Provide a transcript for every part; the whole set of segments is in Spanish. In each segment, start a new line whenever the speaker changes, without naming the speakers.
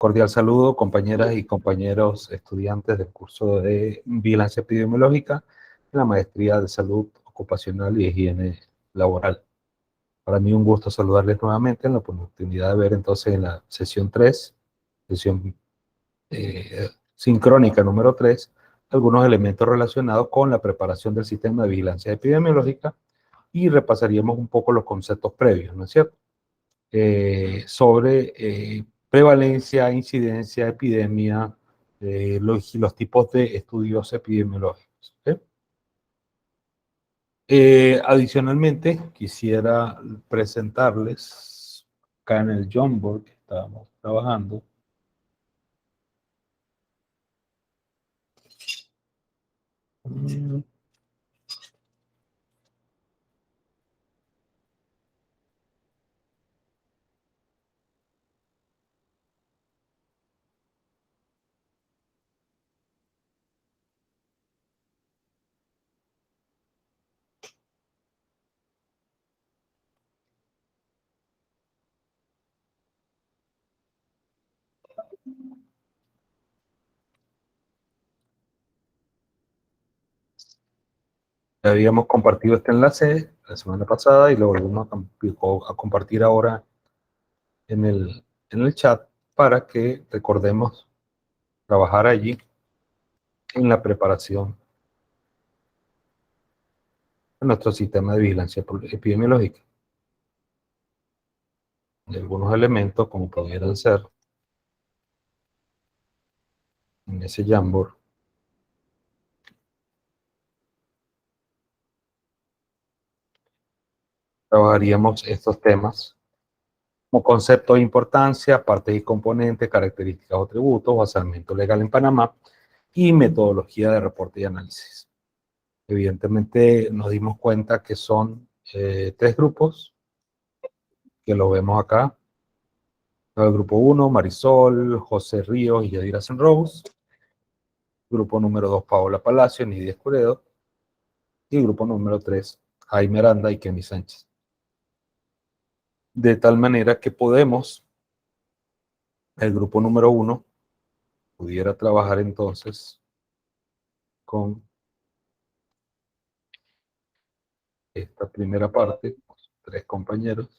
Cordial saludo, compañeras y compañeros estudiantes del curso de Vigilancia Epidemiológica en la Maestría de Salud Ocupacional y Higiene Laboral. Para mí un gusto saludarles nuevamente en la oportunidad de ver entonces en la sesión 3, sesión sincrónica número 3, algunos elementos relacionados con la preparación del sistema de vigilancia epidemiológica y repasaríamos un poco los conceptos previos, ¿no es cierto? Sobre prevalencia, incidencia, epidemia, los tipos de estudios epidemiológicos. ¿Okay? Adicionalmente, quisiera presentarles acá en el Jamboard que estábamos trabajando. Habíamos compartido este enlace la semana pasada y lo volvemos a compartir ahora en el chat para que recordemos trabajar allí en la preparación de nuestro sistema de vigilancia epidemiológica. De algunos elementos, como pudieran ser en ese Jamboard, trabajaríamos estos temas como concepto de importancia, partes y componentes, características o atributos, basamento legal en Panamá y metodología de reporte y análisis. Evidentemente nos dimos cuenta que son tres grupos, que lo vemos acá. El grupo 1, Marisol, José Ríos y Yadira Senrose. Grupo número 2, Paola Palacio, Nidia Escuredo. Y grupo número 3, Jaime Aranda y Kenny Sánchez. De tal manera que podemos, el grupo número 1 pudiera trabajar entonces con esta primera parte, tres compañeros.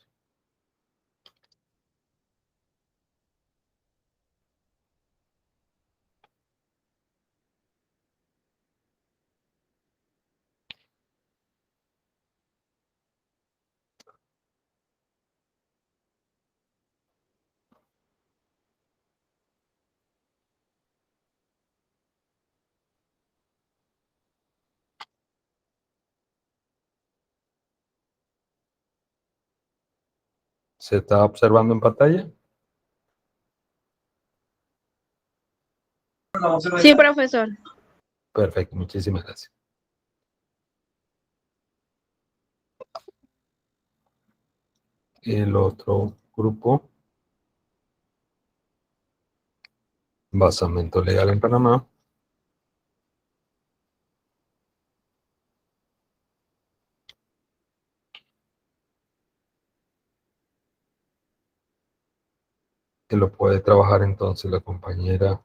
¿Se está observando en pantalla?
Sí, profesor.
Perfecto, muchísimas gracias. El otro grupo, basamento legal en Panamá. Que lo puede trabajar entonces la compañera,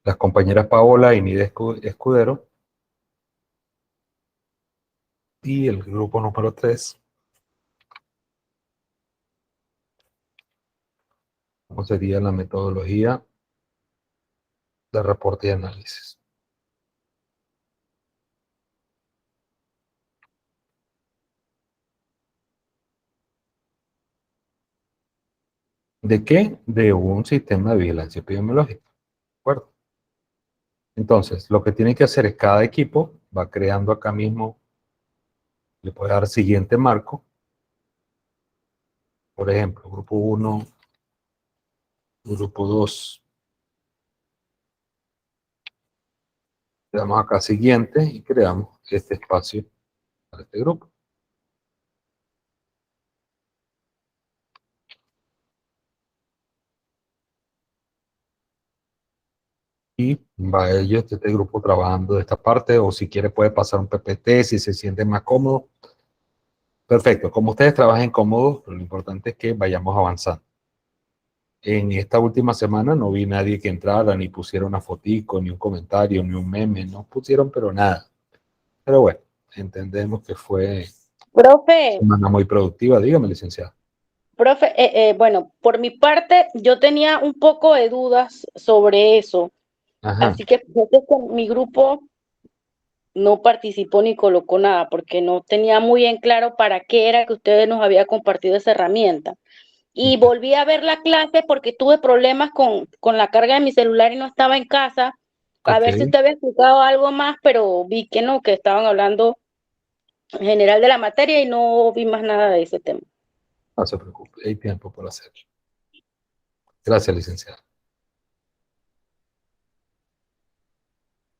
las compañeras Paola y Nidia Escudero. Y el grupo número 3, ¿cómo sería la metodología de reporte y análisis? ¿De qué? De un sistema de vigilancia epidemiológica. ¿De acuerdo? Entonces, lo que tiene que hacer es cada equipo va creando acá mismo, le puede dar siguiente marco. Por ejemplo, grupo 1, grupo 2. Le damos acá siguiente y creamos este espacio para este grupo. Y va ellos, este grupo trabajando de esta parte, o si quiere puede pasar un PPT si se siente más cómodo. Perfecto. Como ustedes trabajen cómodos, lo importante es que vayamos avanzando. En esta última semana no vi nadie que entrara, ni pusiera una fotico, ni un comentario, ni un meme. No pusieron, pero nada. Pero bueno, entendemos que fue
Profe,
una semana muy productiva. Dígame, licenciado.
profe, bueno, por mi parte, yo tenía un poco de dudas sobre eso,
Ajá.
así que fíjate que mi grupo no participó ni colocó nada, porque no tenía muy en claro para qué era que ustedes nos habían compartido esa herramienta. Y volví a ver la clase porque tuve problemas con la carga de mi celular y no estaba en casa, a
Ok.
ver si usted había explicado algo más, pero vi que no, que estaban hablando en general de la materia y no vi más nada de ese tema.
No se preocupe, hay tiempo por hacerlo. Gracias, licenciado.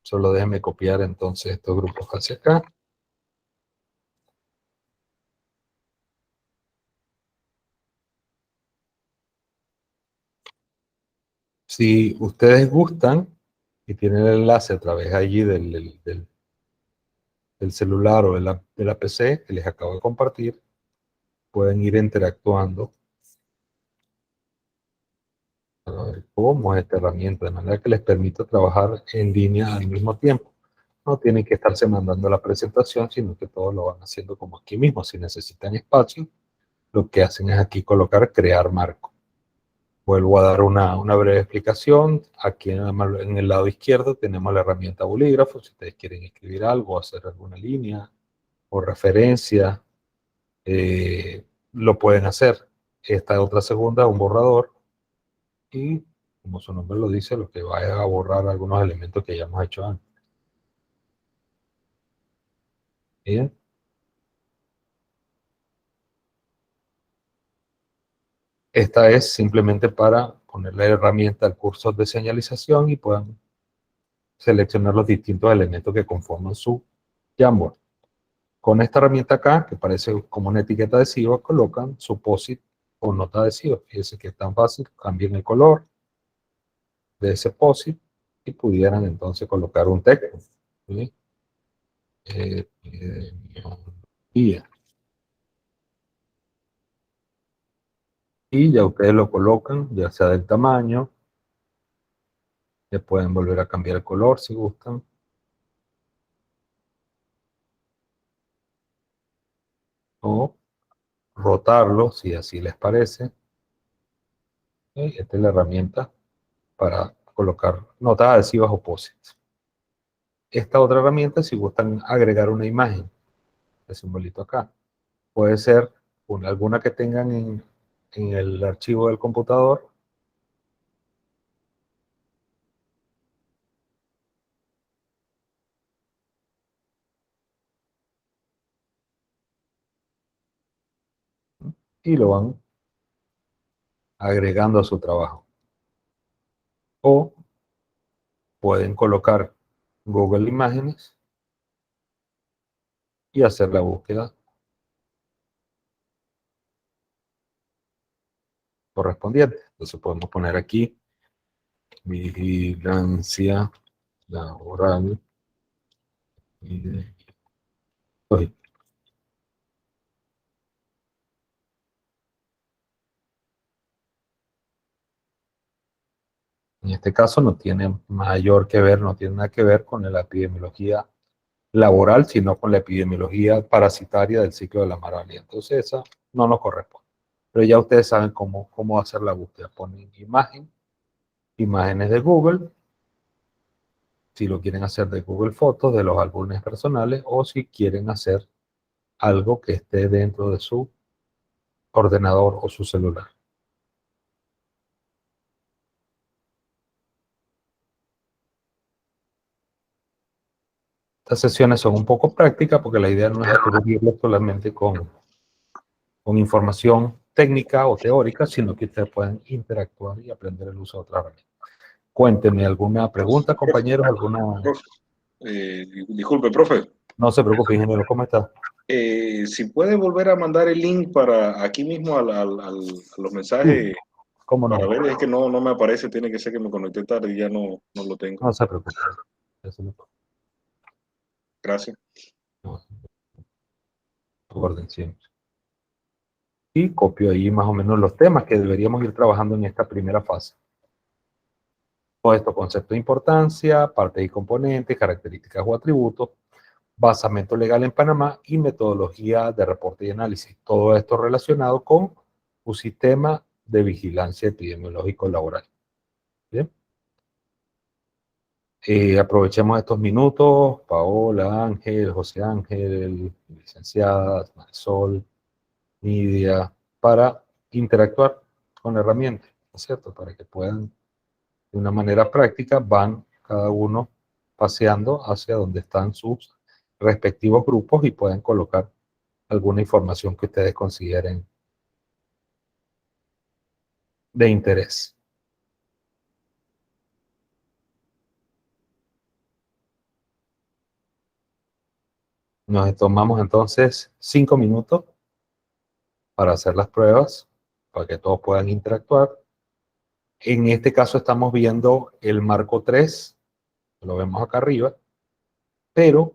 Solo déjeme copiar entonces estos grupos hacia acá. Si ustedes gustan y tienen el enlace a través allí del celular o de la PC que les acabo de compartir, pueden ir interactuando a ver cómo es esta herramienta, de manera que les permita trabajar en línea al mismo tiempo. No tienen que estarse mandando la presentación, sino que todos lo van haciendo como aquí mismo. Si necesitan espacio, lo que hacen es aquí colocar crear marco. Vuelvo a dar una breve explicación. Aquí en el lado izquierdo tenemos la herramienta bolígrafo. Si ustedes quieren escribir algo, hacer alguna línea o referencia, lo pueden hacer. Esta otra segunda, un borrador. Y como su nombre lo dice, lo que va es a borrar algunos elementos que ya hemos hecho antes. Bien. Esta es simplemente para ponerle la herramienta al cursor de señalización y puedan seleccionar los distintos elementos que conforman su Jamboard. Con esta herramienta acá, que parece como una etiqueta adhesiva, colocan su POSIT o nota adhesiva. Fíjense que es tan fácil, cambien el color de ese POSIT y pudieran entonces colocar un texto. ¿Sí? Epidemiología. Y ya ustedes lo colocan, ya sea del tamaño, le pueden volver a cambiar el color si gustan. O rotarlo si así les parece. ¿Sí? Esta es la herramienta para colocar notas adhesivas o posits. Esta otra herramienta, si gustan agregar una imagen, el simbolito acá, puede ser alguna que tengan en el archivo del computador. Y lo van agregando a su trabajo. O pueden colocar Google Imágenes y hacer la búsqueda correspondiente. Entonces podemos poner aquí vigilancia laboral y en este caso no tiene mayor que ver, no tiene nada que ver con la epidemiología laboral, sino con la epidemiología parasitaria del ciclo de la malaria. Entonces esa no nos corresponde. Pero ya ustedes saben cómo hacer la búsqueda. Ponen imágenes de Google, si lo quieren hacer de Google Fotos, de los álbumes personales, o si quieren hacer algo que esté dentro de su ordenador o su celular. Estas sesiones son un poco prácticas porque la idea no es aturdirles solamente con información técnica o teórica, sino que ustedes pueden interactuar y aprender el uso de otras herramientas. Cuéntenme alguna pregunta, compañeros, alguna...
Profe, disculpe, profe.
No se preocupe, ingeniero, ¿cómo está?
Si puede volver a mandar el link para aquí mismo a los mensajes,
¿Cómo no?
para ver, es que no me aparece, tiene que ser que me conecté tarde y ya no lo tengo.
No se preocupe. Eso no,
Gracias.
no, orden siempre. Y copio ahí más o menos los temas que deberíamos ir trabajando en esta primera fase. Todo esto, concepto de importancia, partes y componentes, características o atributos, basamento legal en Panamá y metodología de reporte y análisis. Todo esto relacionado con un sistema de vigilancia epidemiológico laboral. Bien. Aprovechemos estos minutos, Paola, Ángel, José Ángel, licenciadas, Marisol, Nidia, para interactuar con la herramienta, ¿no es cierto? Para que puedan, de una manera práctica, van cada uno paseando hacia donde están sus respectivos grupos y pueden colocar alguna información que ustedes consideren de interés. Nos tomamos entonces 5 minutos para hacer las pruebas, para que todos puedan interactuar. En este caso estamos viendo el marco 3, lo vemos acá arriba, pero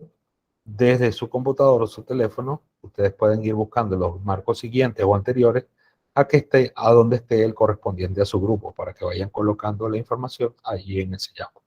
desde su computador o su teléfono, ustedes pueden ir buscando los marcos siguientes o anteriores a donde esté el correspondiente a su grupo, para que vayan colocando la información allí en ese Yammer.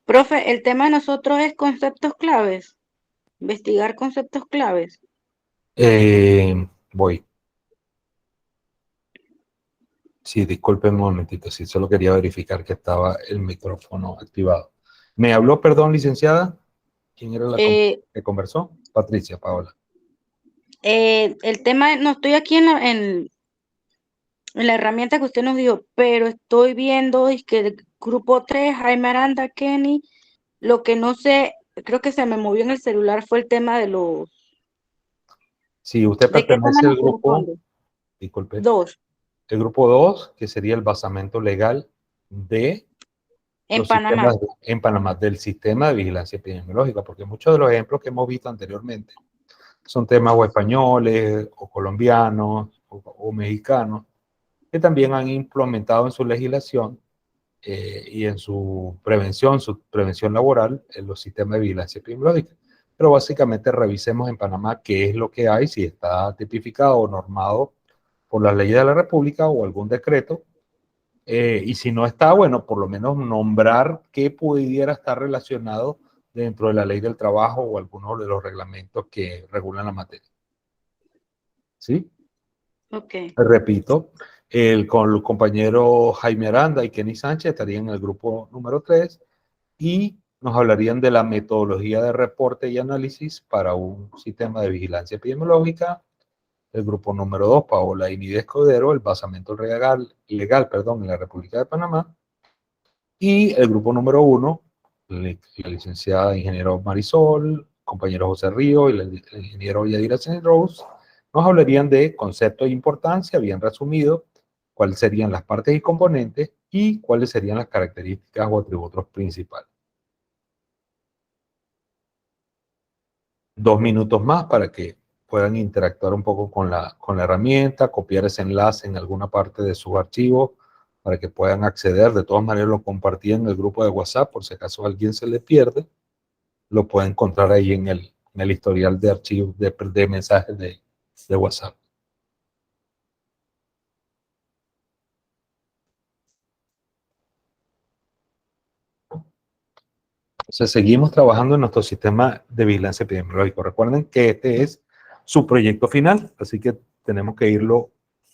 Profe, el tema de nosotros es conceptos claves, investigar conceptos claves.
Voy. Sí, disculpen un momentito, sí, solo quería verificar que estaba el micrófono activado. ¿Me habló, perdón, licenciada? ¿Quién era la que conversó? Patricia, Paola.
El tema, no estoy aquí en la herramienta que usted nos dio, pero estoy viendo es que el grupo 3, Jaime Aranda, Kenny, lo que no sé, creo que se me movió en el celular fue el tema de los...
Si usted
¿De qué tema
pertenece al
nos
grupo,
corresponde?
disculpe,
2,
el grupo 2, que sería el basamento legal de
en
los
Panamá.
sistemas en Panamá, del sistema de vigilancia epidemiológica, porque muchos de los ejemplos que hemos visto anteriormente son temas o españoles, o colombianos, o mexicanos, que también han implementado en su legislación y en su prevención laboral, en los sistemas de vigilancia epidemiológica. Pero básicamente revisemos en Panamá qué es lo que hay, si está tipificado o normado por las leyes de la República o algún decreto, y si no está, bueno, por lo menos nombrar qué pudiera estar relacionado dentro de la ley del trabajo o algunos de los reglamentos que regulan la materia. ¿Sí?
Ok.
Repito, con el compañero Jaime Aranda y Kenny Sánchez estarían en el grupo número 3 y nos hablarían de la metodología de reporte y análisis para un sistema de vigilancia epidemiológica. El grupo número 2, Paola Inide Escudero, el basamento legal en la República de Panamá. Y el grupo número 1, la licenciada ingeniero Marisol, compañero José Río y el ingeniero Yadira Rose, nos hablarían de concepto de importancia, bien resumido, cuáles serían las partes y componentes y cuáles serían las características o atributos principales. 2 minutos más para que puedan interactuar un poco con la herramienta, copiar ese enlace en alguna parte de su archivo para que puedan acceder. De todas maneras lo compartí en el grupo de WhatsApp por si acaso a alguien se le pierde. Lo puede encontrar ahí en el historial de archivos de mensajes de WhatsApp. Entonces, seguimos trabajando en nuestro sistema de vigilancia epidemiológica. Recuerden que este es su proyecto final, así que tenemos que irlo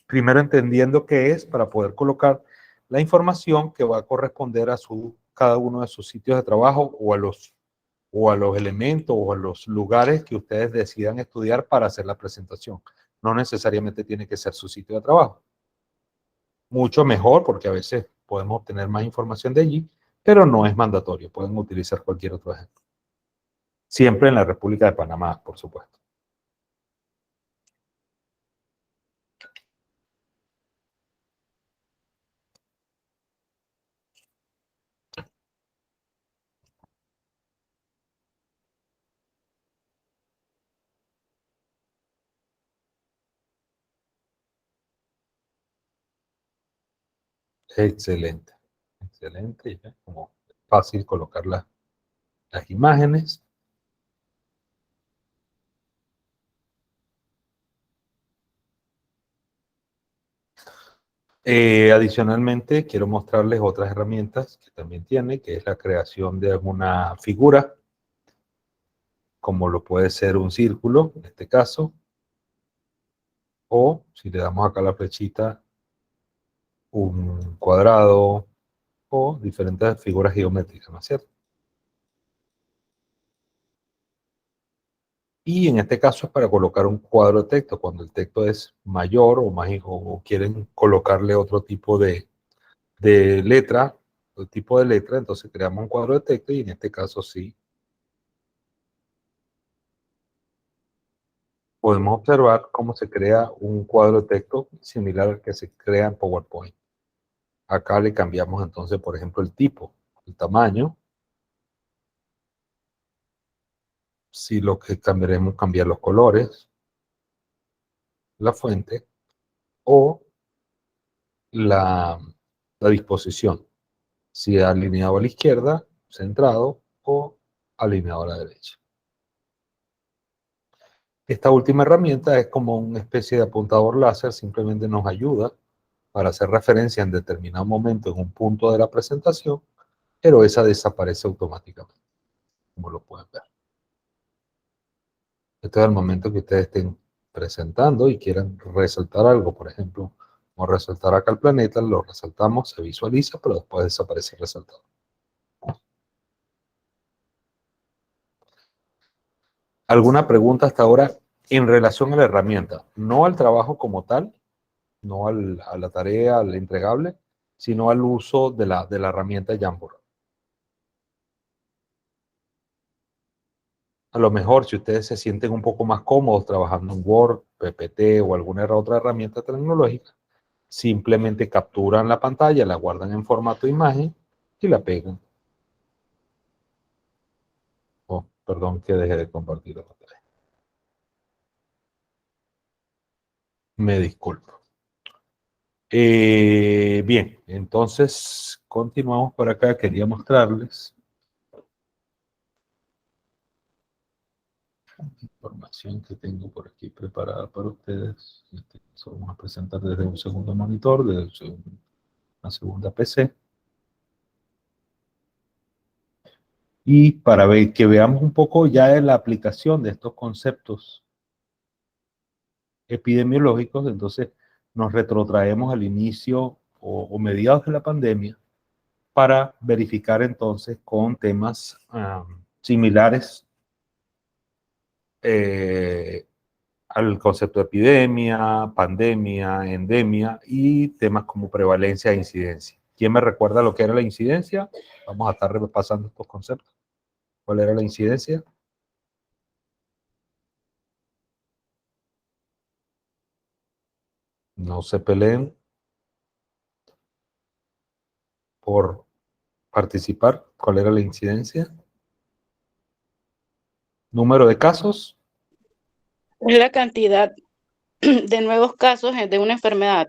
primero entendiendo qué es para poder colocar la información que va a corresponder a cada uno de sus sitios de trabajo o a los o a los elementos o a los lugares que ustedes decidan estudiar para hacer la presentación. No necesariamente tiene que ser su sitio de trabajo. Mucho mejor porque a veces podemos obtener más información de allí, pero no es mandatorio. Pueden utilizar cualquier otro ejemplo. Siempre en la República de Panamá, por supuesto. Excelente. Excelente. Ya, como fácil colocar las imágenes. Adicionalmente, quiero mostrarles otras herramientas que también tiene, que es la creación de alguna figura, como lo puede ser un círculo, en este caso, o si le damos acá la flechita, un cuadrado, o diferentes figuras geométricas, ¿no es cierto? Y en este caso es para colocar un cuadro de texto, cuando el texto es mayor o más, o quieren colocarle otro tipo de letra, o tipo de letra, entonces creamos un cuadro de texto y en este caso sí podemos observar cómo se crea un cuadro de texto similar al que se crea en PowerPoint. Acá le cambiamos entonces, por ejemplo, el tipo, el tamaño. Si lo que cambiaremos, cambiar los colores, la fuente o la, la disposición. Si alineado a la izquierda, centrado o alineado a la derecha. Esta última herramienta es como una especie de apuntador láser, simplemente nos ayuda para hacer referencia en determinado momento en un punto de la presentación, pero esa desaparece automáticamente, como lo pueden ver. Este es el momento que ustedes estén presentando y quieran resaltar algo, por ejemplo, vamos a resaltar acá el planeta, lo resaltamos, se visualiza, pero después desaparece el resaltado. ¿Alguna pregunta hasta ahora en relación a la herramienta? No al trabajo como tal, no a la tarea, al entregable, sino al uso de la herramienta Jamboard. A lo mejor, si ustedes se sienten un poco más cómodos trabajando en Word, PPT o alguna otra herramienta tecnológica, simplemente capturan la pantalla, la guardan en formato imagen y la pegan. Oh, perdón que dejé de compartir la pantalla. Me disculpo. Bien, entonces continuamos por acá. Quería mostrarles información que tengo por aquí preparada para ustedes. Vamos a presentar desde un segundo monitor, desde una segunda PC. Y para ver, que veamos un poco ya de la aplicación de estos conceptos epidemiológicos, entonces nos retrotraemos al inicio o mediados de la pandemia para verificar entonces con temas similares al concepto de epidemia, pandemia, endemia y temas como prevalencia e incidencia. ¿Quién me recuerda lo que era la incidencia? Vamos a estar repasando estos conceptos. ¿Cuál era la incidencia? No se peleen por participar. ¿Cuál era la incidencia? Número de casos.
Es la cantidad de nuevos casos de una enfermedad.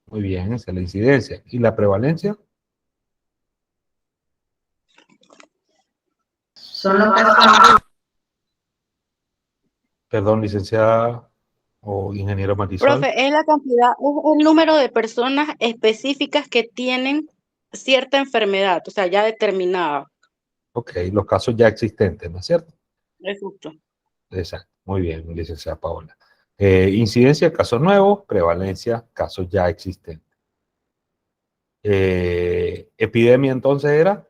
Muy bien, esa es la incidencia. ¿Y la prevalencia?
Son los casos.
Perdón, licenciada o ingeniero Marisol.
Profe, es la cantidad, es el número de personas específicas que tienen cierta enfermedad, o sea, ya determinada.
Ok, los casos ya existentes, ¿no es cierto?
Es justo.
Exacto. Muy bien, licenciada Paola. Incidencia, casos nuevos. Prevalencia, casos ya existentes. Epidemia, entonces, era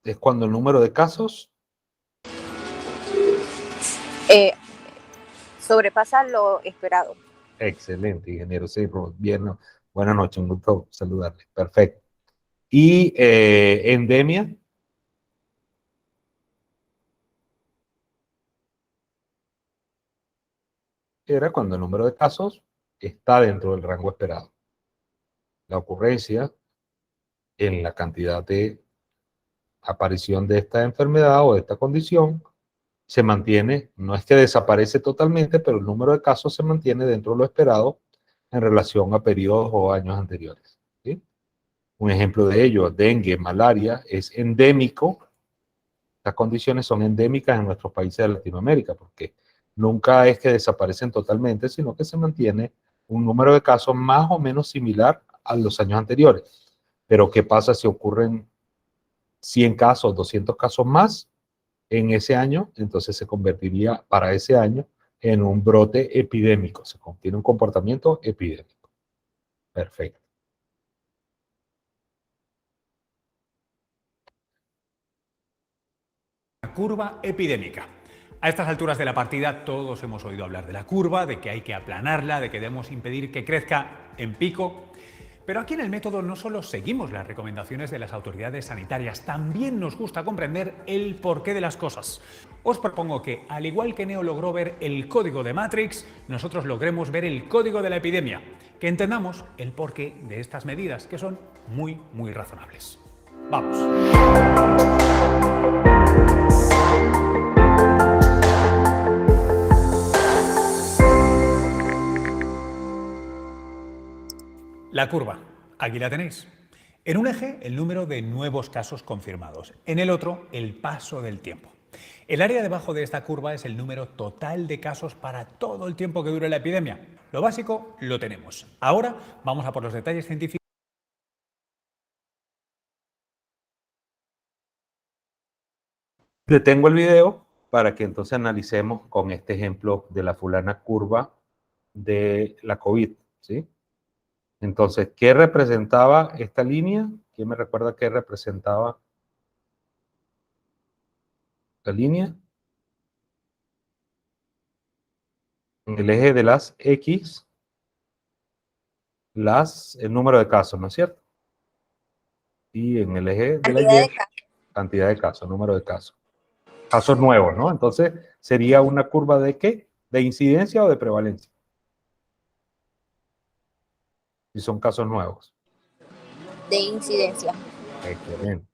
es cuando el número de casos
sobrepasa lo esperado.
excelente, ingeniero. Sí, bien, buenas noches, un gusto saludarle. Perfecto. ¿Y endemia? Era cuando el número de casos está dentro del rango esperado. La ocurrencia en la cantidad de aparición de esta enfermedad o de esta condición se mantiene, no es que desaparece totalmente, pero el número de casos se mantiene dentro de lo esperado en relación a periodos o años anteriores. ¿Sí? Un ejemplo de ello, dengue, malaria, es endémico. Estas condiciones son endémicas en nuestros países de Latinoamérica, porque nunca es que desaparecen totalmente, sino que se mantiene un número de casos más o menos similar a los años anteriores. Pero ¿qué pasa si ocurren 100 casos, 200 casos más en ese año? Entonces se convertiría para ese año en un brote epidémico. Tiene un comportamiento epidémico. Perfecto.
Curva epidémica. A estas alturas de la partida todos hemos oído hablar de la curva, de que hay que aplanarla, de que debemos impedir que crezca en pico. Pero aquí en el método no solo seguimos las recomendaciones de las autoridades sanitarias, también nos gusta comprender el porqué de las cosas. Os propongo que, al igual que Neo logró ver el código de Matrix, nosotros logremos ver el código de la epidemia, que entendamos el porqué de estas medidas, que son muy razonables. Vamos. La curva, aquí la tenéis. En un eje, el número de nuevos casos confirmados. En el otro, el paso del tiempo. El área debajo de esta curva es el número total de casos para todo el tiempo que dure la epidemia. Lo básico lo tenemos. Ahora vamos a por los detalles científicos.
Detengo el video para que entonces analicemos con este ejemplo de la fulana curva de la COVID, ¿sí? Entonces, ¿qué representaba esta línea? ¿Quién me recuerda qué representaba la línea? En el eje de las X, el número de casos, ¿no es cierto? Y en el eje de la Y, cantidad de casos, número de casos. Casos nuevos, ¿no? Entonces, ¿sería una curva de qué? ¿De incidencia o de prevalencia? Si son casos nuevos.
De incidencia.
Excelente.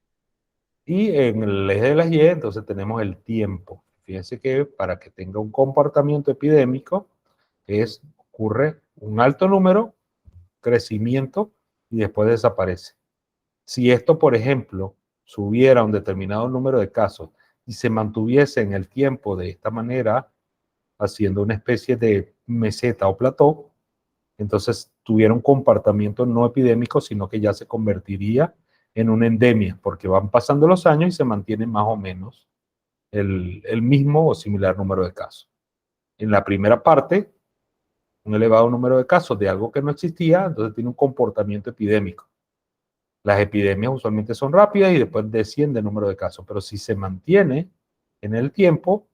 Y en el eje de las Y, entonces tenemos el tiempo. Fíjense que para que tenga un comportamiento epidémico, ocurre un alto número, crecimiento, y después desaparece. Si esto, por ejemplo, subiera un determinado número de casos y se mantuviese en el tiempo de esta manera, haciendo una especie de meseta o plató, entonces tuviera un comportamiento no epidémico, sino que ya se convertiría en una endemia, porque van pasando los años y se mantiene más o menos el mismo o similar número de casos. En la primera parte, un elevado número de casos de algo que no existía, entonces tiene un comportamiento epidémico. Las epidemias usualmente son rápidas y después desciende el número de casos, pero si se mantiene en el tiempo,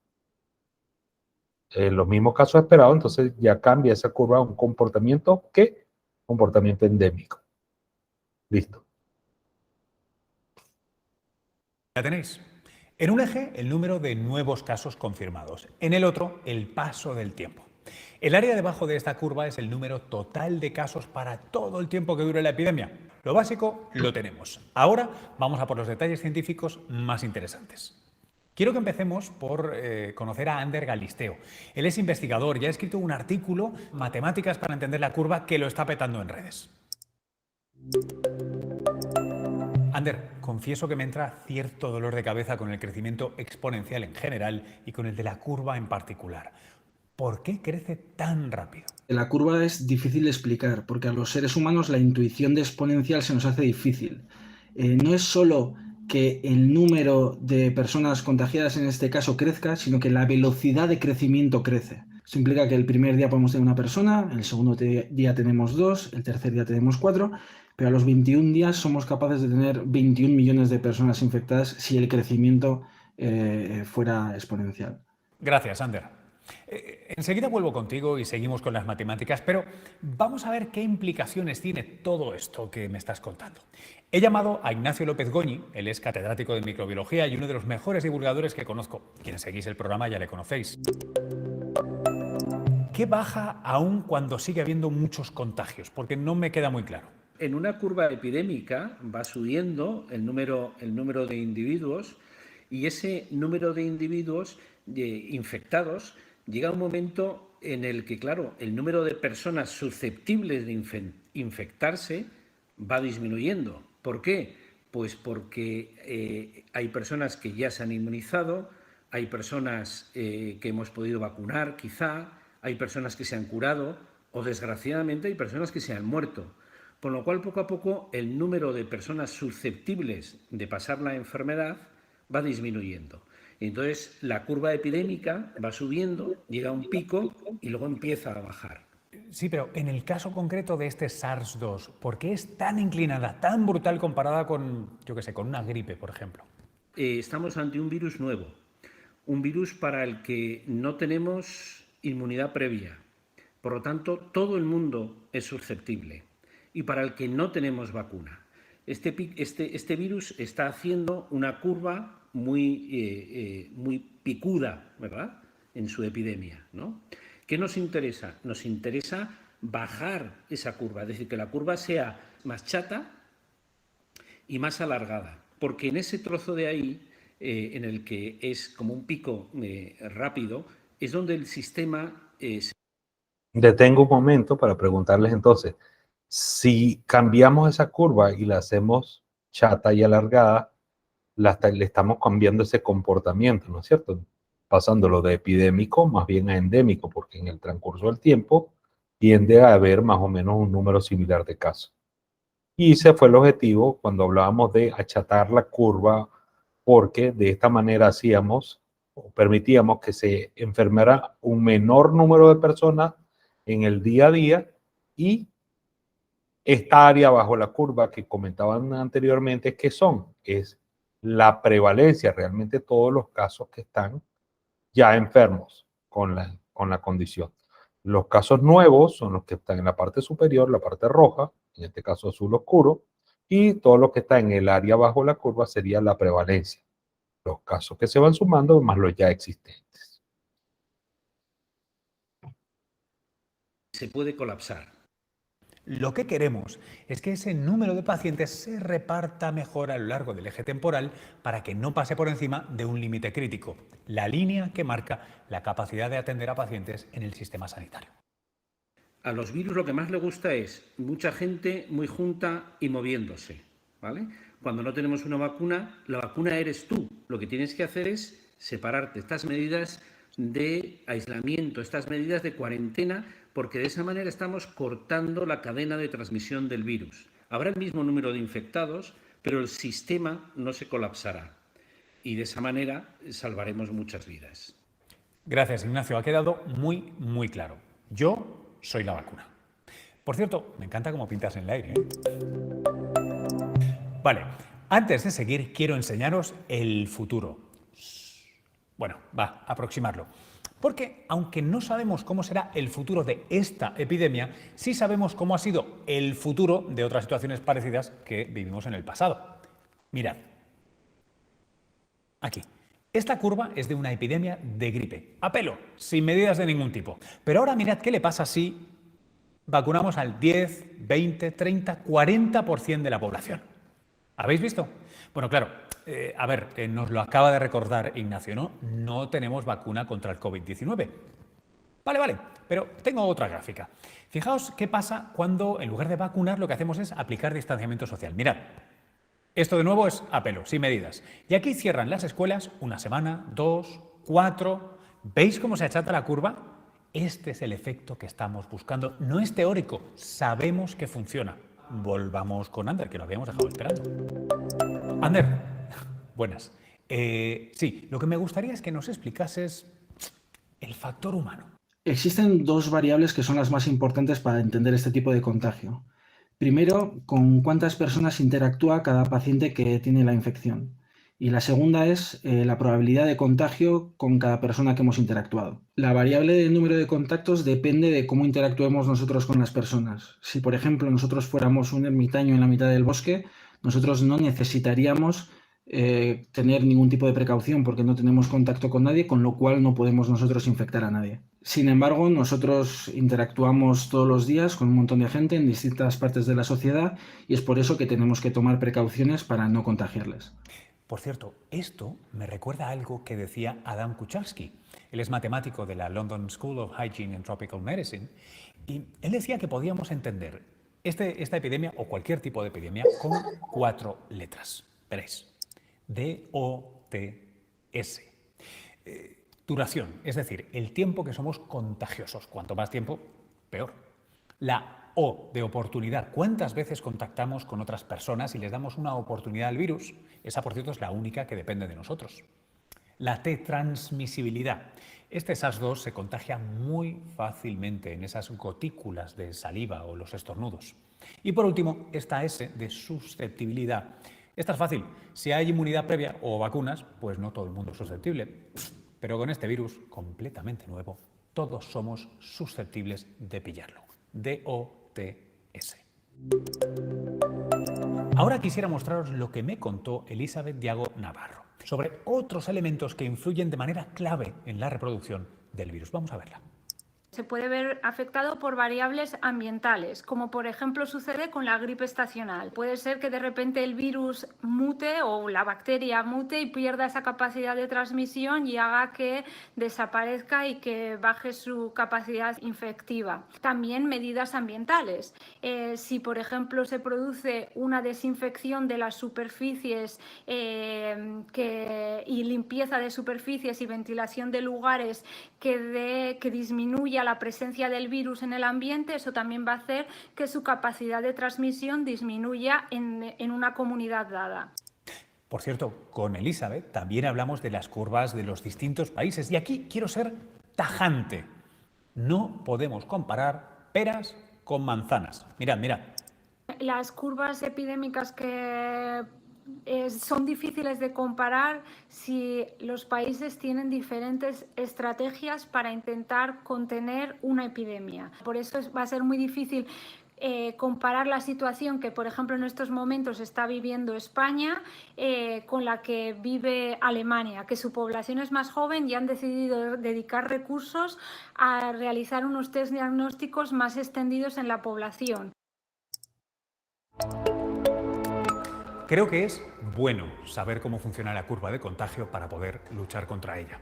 los mismos casos esperados, entonces ya cambia esa curva a un comportamiento comportamiento endémico. Listo.
La tenéis. En un eje, el número de nuevos casos confirmados. En el otro, el paso del tiempo. El área debajo de esta curva es el número total de casos para todo el tiempo que dure la epidemia. Lo básico lo tenemos. Ahora vamos a por los detalles científicos más interesantes. Quiero que empecemos por conocer a Ander Galisteo. Él es investigador y ha escrito un artículo, Matemáticas para entender la curva, que lo está petando en redes. Ander, confieso que me entra cierto dolor de cabeza con el crecimiento exponencial en general y con el de la curva en particular. ¿Por qué crece tan rápido?
La curva es difícil de explicar porque a los seres humanos la intuición de exponencial se nos hace difícil. No es solo que el número de personas contagiadas en este caso crezca, sino que la velocidad de crecimiento crece. Eso implica que el primer día podemos tener una persona, el segundo día tenemos 2, el tercer día tenemos 4, pero a los 21 días somos capaces de tener 21 millones de personas infectadas si el crecimiento fuera exponencial.
Gracias, Ander. Enseguida vuelvo contigo y seguimos con las matemáticas, pero vamos a ver qué implicaciones tiene todo esto que me estás contando. He llamado a Ignacio López Goñi, él es catedrático de microbiología y uno de los mejores divulgadores que conozco. Quienes seguís el programa ya le conocéis. ¿Qué baja aún cuando sigue habiendo muchos contagios? Porque no me queda muy claro.
En una curva epidémica va subiendo el número de individuos y ese número de individuos infectados llega a un momento en el que, claro, el número de personas susceptibles de infectarse va disminuyendo. ¿Por qué? Pues porque hay personas que ya se han inmunizado, hay personas que hemos podido vacunar quizá, hay personas que se han curado o desgraciadamente hay personas que se han muerto. Con lo cual, poco a poco, el número de personas susceptibles de pasar la enfermedad va disminuyendo. Entonces, la curva epidémica va subiendo, llega a un pico y luego empieza a bajar.
Sí, pero en el caso concreto de este SARS-2, ¿por qué es tan inclinada, tan brutal comparada con, yo qué sé, con una gripe, por ejemplo?
Estamos ante un virus nuevo, un virus para el que no tenemos inmunidad previa. Por lo tanto, todo el mundo es susceptible y para el que no tenemos vacuna. Este virus está haciendo una curva muy picuda, ¿verdad?, en su epidemia, ¿no? ¿Qué nos interesa? Nos interesa bajar esa curva, es decir, que la curva sea más chata y más alargada, porque en ese trozo de ahí, en el que es como un pico rápido, es donde el sistema...
Detengo un momento para preguntarles entonces, si cambiamos esa curva y la hacemos chata y alargada, le estamos cambiando ese comportamiento, ¿no es cierto? Pasándolo de epidémico más bien a endémico, porque en el transcurso del tiempo tiende a haber más o menos un número similar de casos. Y ese fue el objetivo cuando hablábamos de achatar la curva, porque de esta manera hacíamos o permitíamos que se enfermara un menor número de personas en el día a día y esta área bajo la curva que comentaban anteriormente, ¿qué son? Es la prevalencia, realmente todos los casos que están ya enfermos con la condición. Los casos nuevos son los que están en la parte superior, la parte roja, en este caso azul oscuro, y todo lo que está en el área bajo la curva sería la prevalencia. Los casos que se van sumando más los ya existentes.
Se puede colapsar.
Lo que queremos es que ese número de pacientes se reparta mejor a lo largo del eje temporal para que no pase por encima de un límite crítico, la línea que marca la capacidad de atender a pacientes en el sistema sanitario.
A los virus lo que más le gusta es mucha gente muy junta y moviéndose, ¿vale? Cuando no tenemos una vacuna, la vacuna eres tú. Lo que tienes que hacer es separarte. Estas medidas de aislamiento, estas medidas de cuarentena, porque de esa manera estamos cortando la cadena de transmisión del virus. Habrá el mismo número de infectados, pero el sistema no se colapsará. Y de esa manera salvaremos muchas vidas.
Gracias, Ignacio. Ha quedado muy, muy claro. Yo soy la vacuna. Por cierto, me encanta cómo pintas en el aire, ¿eh? Vale, antes de seguir, quiero enseñaros el futuro. Bueno, va, a aproximarlo. Porque, aunque no sabemos cómo será el futuro de esta epidemia, sí sabemos cómo ha sido el futuro de otras situaciones parecidas que vivimos en el pasado. Mirad. Aquí. Esta curva es de una epidemia de gripe, a pelo, sin medidas de ningún tipo. Pero ahora mirad qué le pasa si vacunamos al 10, 20, 30, 40% de la población. ¿Habéis visto? Bueno, claro, nos lo acaba de recordar Ignacio, ¿no? No tenemos vacuna contra el COVID-19. Vale, pero tengo otra gráfica. Fijaos qué pasa cuando en lugar de vacunar lo que hacemos es aplicar distanciamiento social. Mirad, esto de nuevo es a pelo, sin medidas. Y aquí cierran las escuelas una semana, 2, 4. ¿Veis cómo se achata la curva? Este es el efecto que estamos buscando. No es teórico, sabemos que funciona. Volvamos con Ander, que lo habíamos dejado esperando. Ander, buenas. Sí, lo que me gustaría es que nos explicases el factor humano.
Existen dos variables que son las más importantes para entender este tipo de contagio. Primero, con cuántas personas interactúa cada paciente que tiene la infección. Y la segunda es la probabilidad de contagio con cada persona que hemos interactuado. La variable del número de contactos depende de cómo interactuemos nosotros con las personas. Si, por ejemplo, nosotros fuéramos un ermitaño en la mitad del bosque, nosotros no necesitaríamos tener ningún tipo de precaución porque no tenemos contacto con nadie, con lo cual no podemos nosotros infectar a nadie. Sin embargo, nosotros interactuamos todos los días con un montón de gente en distintas partes de la sociedad y es por eso que tenemos que tomar precauciones para no contagiarles.
Por cierto, esto me recuerda a algo que decía Adam Kucharski. Él es matemático de la London School of Hygiene and Tropical Medicine y él decía que podíamos entender esta epidemia o cualquier tipo de epidemia con 4 letras. Veréis. D-O-T-S. Duración, es decir, el tiempo que somos contagiosos. Cuanto más tiempo, peor. La O de oportunidad. ¿Cuántas veces contactamos con otras personas y les damos una oportunidad al virus? Esa, por cierto, es la única que depende de nosotros. La T, transmisibilidad. Esas dos se contagian muy fácilmente en esas gotículas de saliva o los estornudos. Y por último, esta S de susceptibilidad. Esta es fácil. Si hay inmunidad previa o vacunas, pues no todo el mundo es susceptible. Pero con este virus completamente nuevo, todos somos susceptibles de pillarlo. D-O-T-S. Ahora quisiera mostraros lo que me contó Elizabeth Diago Navarro sobre otros elementos que influyen de manera clave en la reproducción del virus. Vamos a verla.
Se puede ver afectado por variables ambientales, como por ejemplo sucede con la gripe estacional. Puede ser que de repente el virus mute o la bacteria mute y pierda esa capacidad de transmisión y haga que desaparezca y que baje su capacidad infectiva. También medidas ambientales. Si por ejemplo se produce una desinfección de las superficies y limpieza de superficies y ventilación de lugares que disminuya la presencia del virus en el ambiente, eso también va a hacer que su capacidad de transmisión disminuya en una comunidad dada.
Por cierto, con Elizabeth también hablamos de las curvas de los distintos países y aquí quiero ser tajante. No podemos comparar peras con manzanas. Mirad, mirad.
Las curvas epidémicas que son difíciles de comparar si los países tienen diferentes estrategias para intentar contener una epidemia. Por eso va a ser muy difícil comparar la situación que, por ejemplo, en estos momentos está viviendo España con la que vive Alemania, que su población es más joven y han decidido dedicar recursos a realizar unos test diagnósticos más extendidos en la población.
Creo que es bueno saber cómo funciona la curva de contagio para poder luchar contra ella.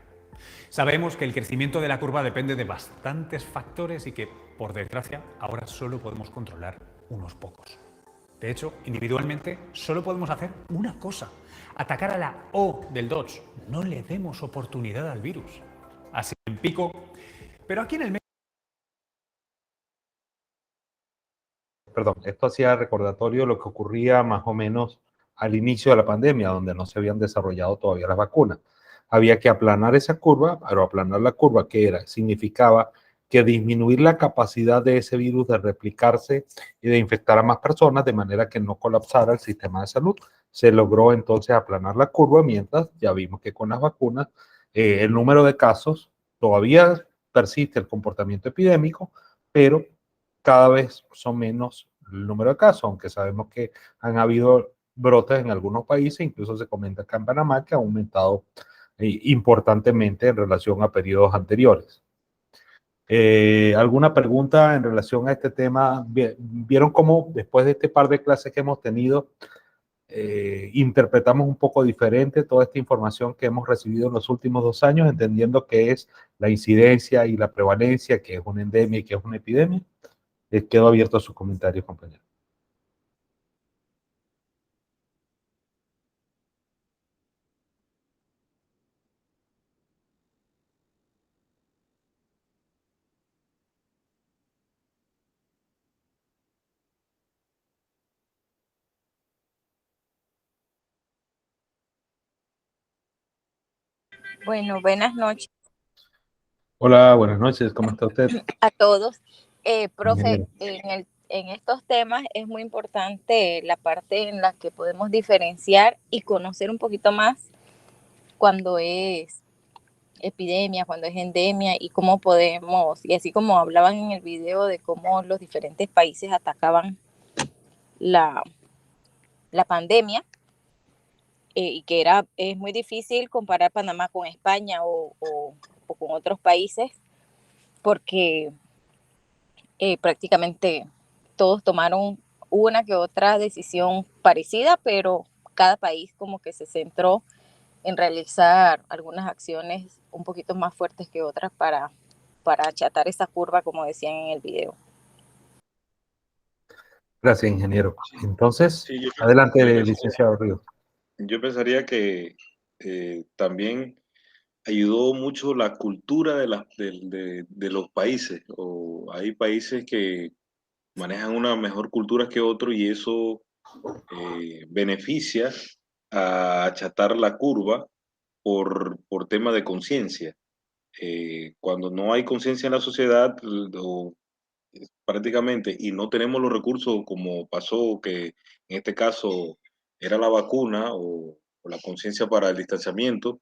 Sabemos que el crecimiento de la curva depende de bastantes factores y que, por desgracia, ahora solo podemos controlar unos pocos. De hecho, individualmente solo podemos hacer una cosa: atacar a la O del Dodge. No le demos oportunidad al virus. Así en pico. Pero aquí en el
Perdón, esto hacía recordatorio de lo que ocurría más o menos al inicio de la pandemia, donde no se habían desarrollado todavía las vacunas. Había que aplanar esa curva, pero aplanar la curva, ¿qué era? Significaba que disminuir la capacidad de ese virus de replicarse y de infectar a más personas de manera que no colapsara el sistema de salud. Se logró entonces aplanar la curva, mientras ya vimos que con las vacunas el número de casos todavía persiste el comportamiento epidémico, pero cada vez son menos el número de casos, aunque sabemos que han habido brotes en algunos países, incluso se comenta acá en Panamá que ha aumentado importantemente en relación a periodos anteriores. ¿Alguna pregunta en relación a este tema? ¿Vieron cómo después de este par de clases que hemos tenido, interpretamos un poco diferente toda esta información que hemos recibido en los últimos 2 años, entendiendo que es la incidencia y la prevalencia, que es una endemia y que es una epidemia? Quedo abierto a sus comentarios, compañero.
Bueno, buenas noches
Hola, buenas noches, ¿cómo está usted?
a todos. Profe,
Ingeniero.
en estos temas es muy importante la parte en la que podemos diferenciar y conocer un poquito más cuando es epidemia, cuando es endemia y cómo podemos, y así como hablaban en el video de cómo los diferentes países atacaban la pandemia, y que es muy difícil comparar Panamá con España o con otros países porque prácticamente todos tomaron una que otra decisión parecida, pero cada país como que se centró en realizar algunas acciones un poquito más fuertes que otras para achatar esa curva, como decían en el video.
Gracias, ingeniero. Entonces,
Sí,
adelante,
yo
licenciado Ríos.
yo pensaría que también ayudó mucho la cultura de los países. O hay países que manejan una mejor cultura que otros y eso beneficia a achatar la curva por tema de conciencia. Cuando no hay conciencia en la sociedad, o prácticamente, y no tenemos los recursos como pasó que en este caso era la vacuna o la conciencia para el distanciamiento,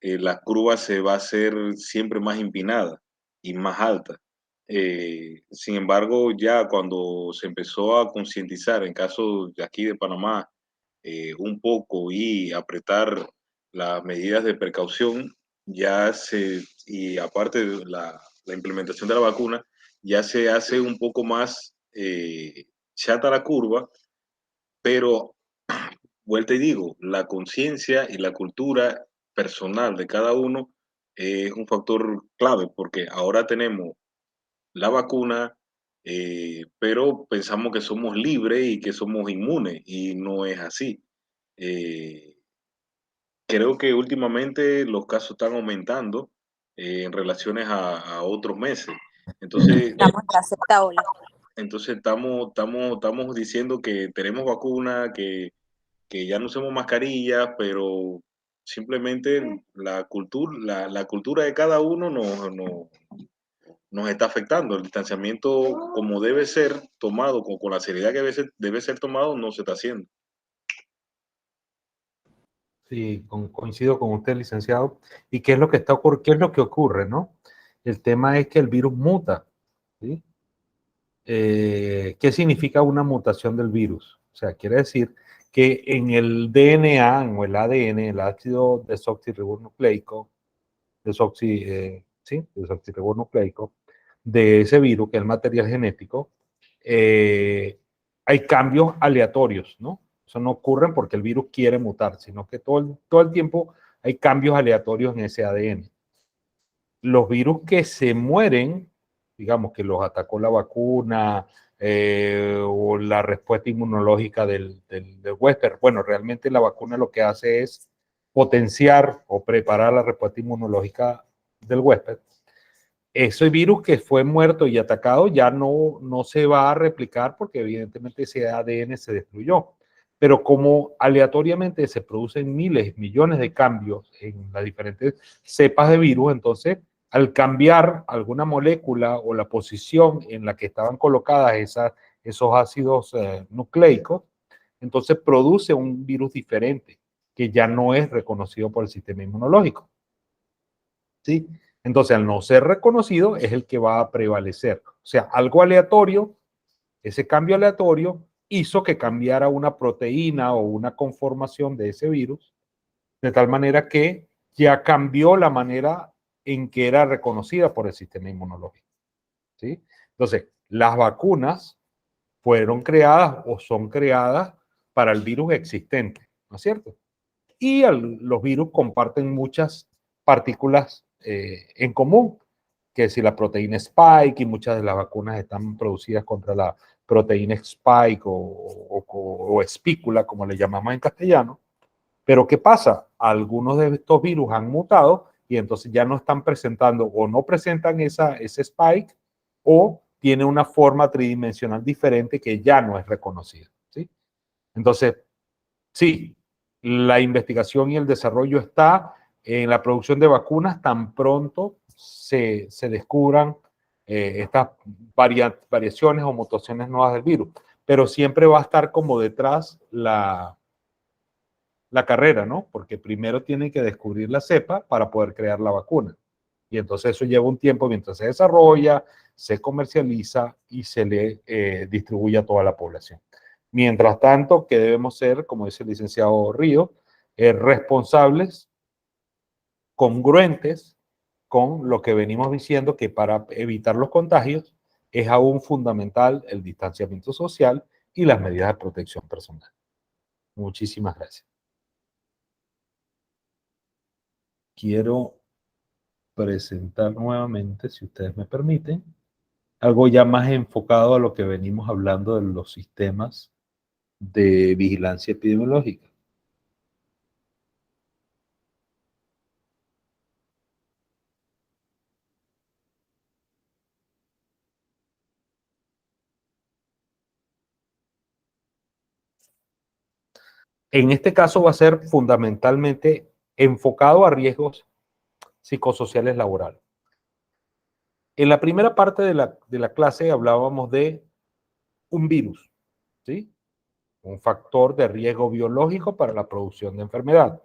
la curva se va a hacer siempre más empinada y más alta. Sin embargo, ya cuando se empezó a concientizar, en caso de aquí de Panamá, un poco y apretar las medidas de precaución, y aparte de la implementación de la vacuna, ya se hace un poco más chata la curva, pero vuelta y digo, la conciencia y la cultura personal de cada uno es un factor clave, porque ahora tenemos la vacuna, pero pensamos que somos libres y que somos inmunes, y no es así. Eh, Creo que últimamente los casos están aumentando en relaciones a otros meses. Entonces,
Estamos en la sexta ola.
entonces estamos diciendo que tenemos vacuna, que ya no usemos mascarillas, pero simplemente la cultura de cada uno nos está afectando. El distanciamiento, como debe ser tomado, con la seriedad que debe ser tomado, no se está haciendo.
Sí, coincido con usted, licenciado. ¿Y qué es lo que qué es lo que ocurre, no? El tema es que el virus muta, ¿sí? ¿Qué significa una mutación del virus? O sea, quiere decir que en el DNA o el ADN, el ácido desoxirribonucleico, desoxirribonucleico de ese virus, que es el material genético, hay cambios aleatorios, ¿no? Eso no ocurre porque el virus quiere mutar, sino que todo el tiempo hay cambios aleatorios en ese ADN. Los virus que se mueren, digamos que los atacó la vacuna o la respuesta inmunológica del huésped, bueno, realmente la vacuna lo que hace es potenciar o preparar la respuesta inmunológica del huésped. Ese virus que fue muerto y atacado ya no se va a replicar porque evidentemente ese ADN se destruyó. Pero como aleatoriamente se producen miles, millones de cambios en las diferentes cepas de virus, entonces al cambiar alguna molécula o la posición en la que estaban colocadas esos ácidos nucleicos, entonces produce un virus diferente que ya no es reconocido por el sistema inmunológico. ¿Sí? Entonces, al no ser reconocido, es el que va a prevalecer. O sea, algo aleatorio, ese cambio aleatorio hizo que cambiara una proteína o una conformación de ese virus, de tal manera que ya cambió la manera en que era reconocida por el sistema inmunológico. ¿Sí? Entonces, las vacunas fueron creadas o son creadas para el virus existente, ¿no es cierto? Y los virus comparten muchas partículas en común, que si la proteína Spike, y muchas de las vacunas están producidas contra la proteína Spike o espícula, como le llamamos en castellano. Pero ¿qué pasa? Algunos de estos virus han mutado y entonces ya no están presentando o no presentan ese Spike o tiene una forma tridimensional diferente que ya no es reconocida. ¿Sí? Entonces, sí, la investigación y el desarrollo está en la producción de vacunas tan pronto se descubran estas variaciones o mutaciones nuevas del virus, pero siempre va a estar como detrás la carrera, ¿no? Porque primero tienen que descubrir la cepa para poder crear la vacuna. Y entonces eso lleva un tiempo mientras se desarrolla, se comercializa y se le distribuye a toda la población. Mientras tanto, que debemos ser, como dice el licenciado Río, responsables, congruentes con lo que venimos diciendo, que para evitar los contagios es aún fundamental el distanciamiento social y las medidas de protección personal. Muchísimas gracias. Quiero presentar nuevamente, si ustedes me permiten, algo ya más enfocado a lo que venimos hablando de los sistemas de vigilancia epidemiológica. En este caso va a ser fundamentalmente enfocado a riesgos psicosociales laborales. En la primera parte de la clase hablábamos de un virus, ¿sí? Un factor de riesgo biológico para la producción de enfermedad.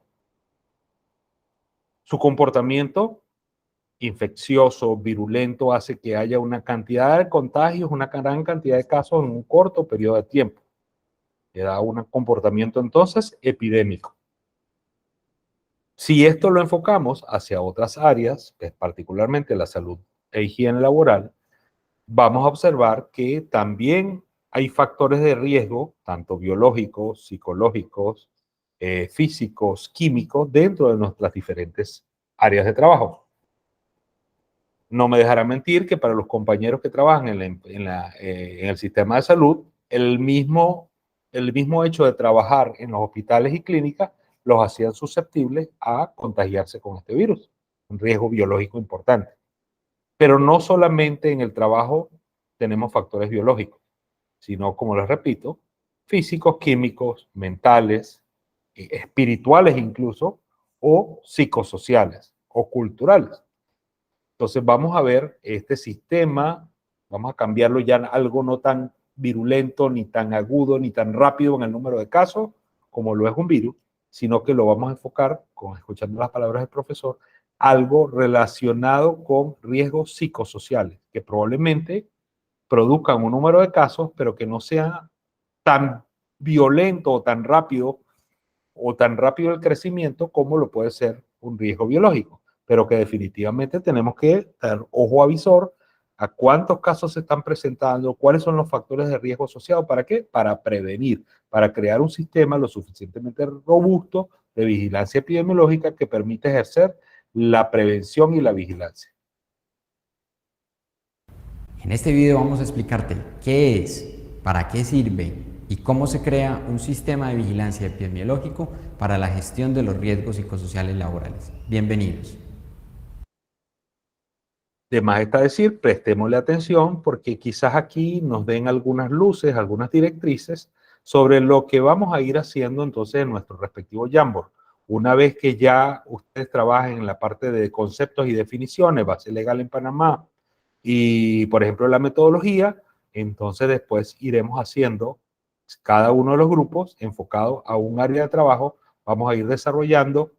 Su comportamiento infeccioso, virulento, hace que haya una cantidad de contagios, una gran cantidad de casos en un corto periodo de tiempo. Le da un comportamiento entonces epidémico. Si esto lo enfocamos hacia otras áreas, que es particularmente la salud e higiene laboral, vamos a observar que también hay factores de riesgo, tanto biológicos, psicológicos, físicos, químicos, dentro de nuestras diferentes áreas de trabajo. No me dejará mentir que para los compañeros que trabajan en el sistema de salud, el mismo hecho de trabajar en los hospitales y clínicas los hacían susceptibles a contagiarse con este virus, un riesgo biológico importante. Pero no solamente en el trabajo tenemos factores biológicos, sino, como les repito, físicos, químicos, mentales, espirituales incluso, o psicosociales o culturales. Entonces vamos a ver este sistema, vamos a cambiarlo ya a algo no tan virulento, ni tan agudo, ni tan rápido en el número de casos, como lo es un virus, sino que lo vamos a enfocar, escuchando las palabras del profesor, algo relacionado con riesgos psicosociales, que probablemente produzcan un número de casos, pero que no sea tan violento o tan rápido el crecimiento como lo puede ser un riesgo biológico, pero que definitivamente tenemos que dar ojo avisor a cuántos casos se están presentando, cuáles son los factores de riesgo asociados, ¿para qué? Para prevenir, para crear un sistema lo suficientemente robusto de vigilancia epidemiológica que permite ejercer la prevención y la vigilancia.
En este video vamos a explicarte qué es, para qué sirve y cómo se crea un sistema de vigilancia epidemiológico para la gestión de los riesgos psicosociales laborales. Bienvenidos.
De más está decir, prestémosle atención porque quizás aquí nos den algunas luces, algunas directrices sobre lo que vamos a ir haciendo entonces en nuestro respectivo Jamboard. Una vez que ya ustedes trabajen en la parte de conceptos y definiciones, base legal en Panamá, y por ejemplo la metodología, entonces después iremos haciendo cada uno de los grupos enfocado a un área de trabajo. Vamos a ir desarrollando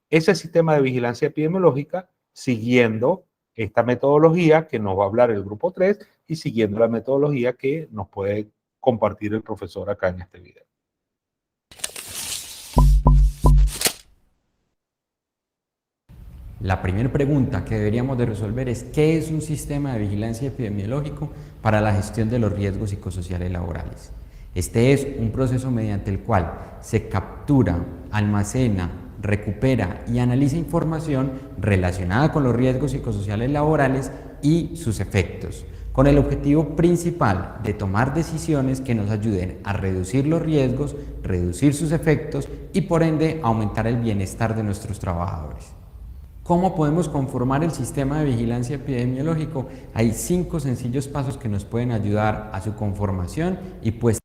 ese sistema de vigilancia epidemiológica siguiendo esta metodología que nos va a hablar el grupo 3 y siguiendo la metodología que nos puede compartir el profesor acá en este video.
La primera pregunta que deberíamos de resolver es ¿qué es un sistema de vigilancia epidemiológico para la gestión de los riesgos psicosociales laborales? Este es un proceso mediante el cual se captura, almacena, recupera y analiza información relacionada con los riesgos psicosociales laborales y sus efectos, con el objetivo principal de tomar decisiones que nos ayuden a reducir los riesgos, reducir sus efectos y por ende aumentar el bienestar de nuestros trabajadores. ¿Cómo podemos conformar el sistema de vigilancia epidemiológico? Hay 5 sencillos pasos que nos pueden ayudar a su conformación y pues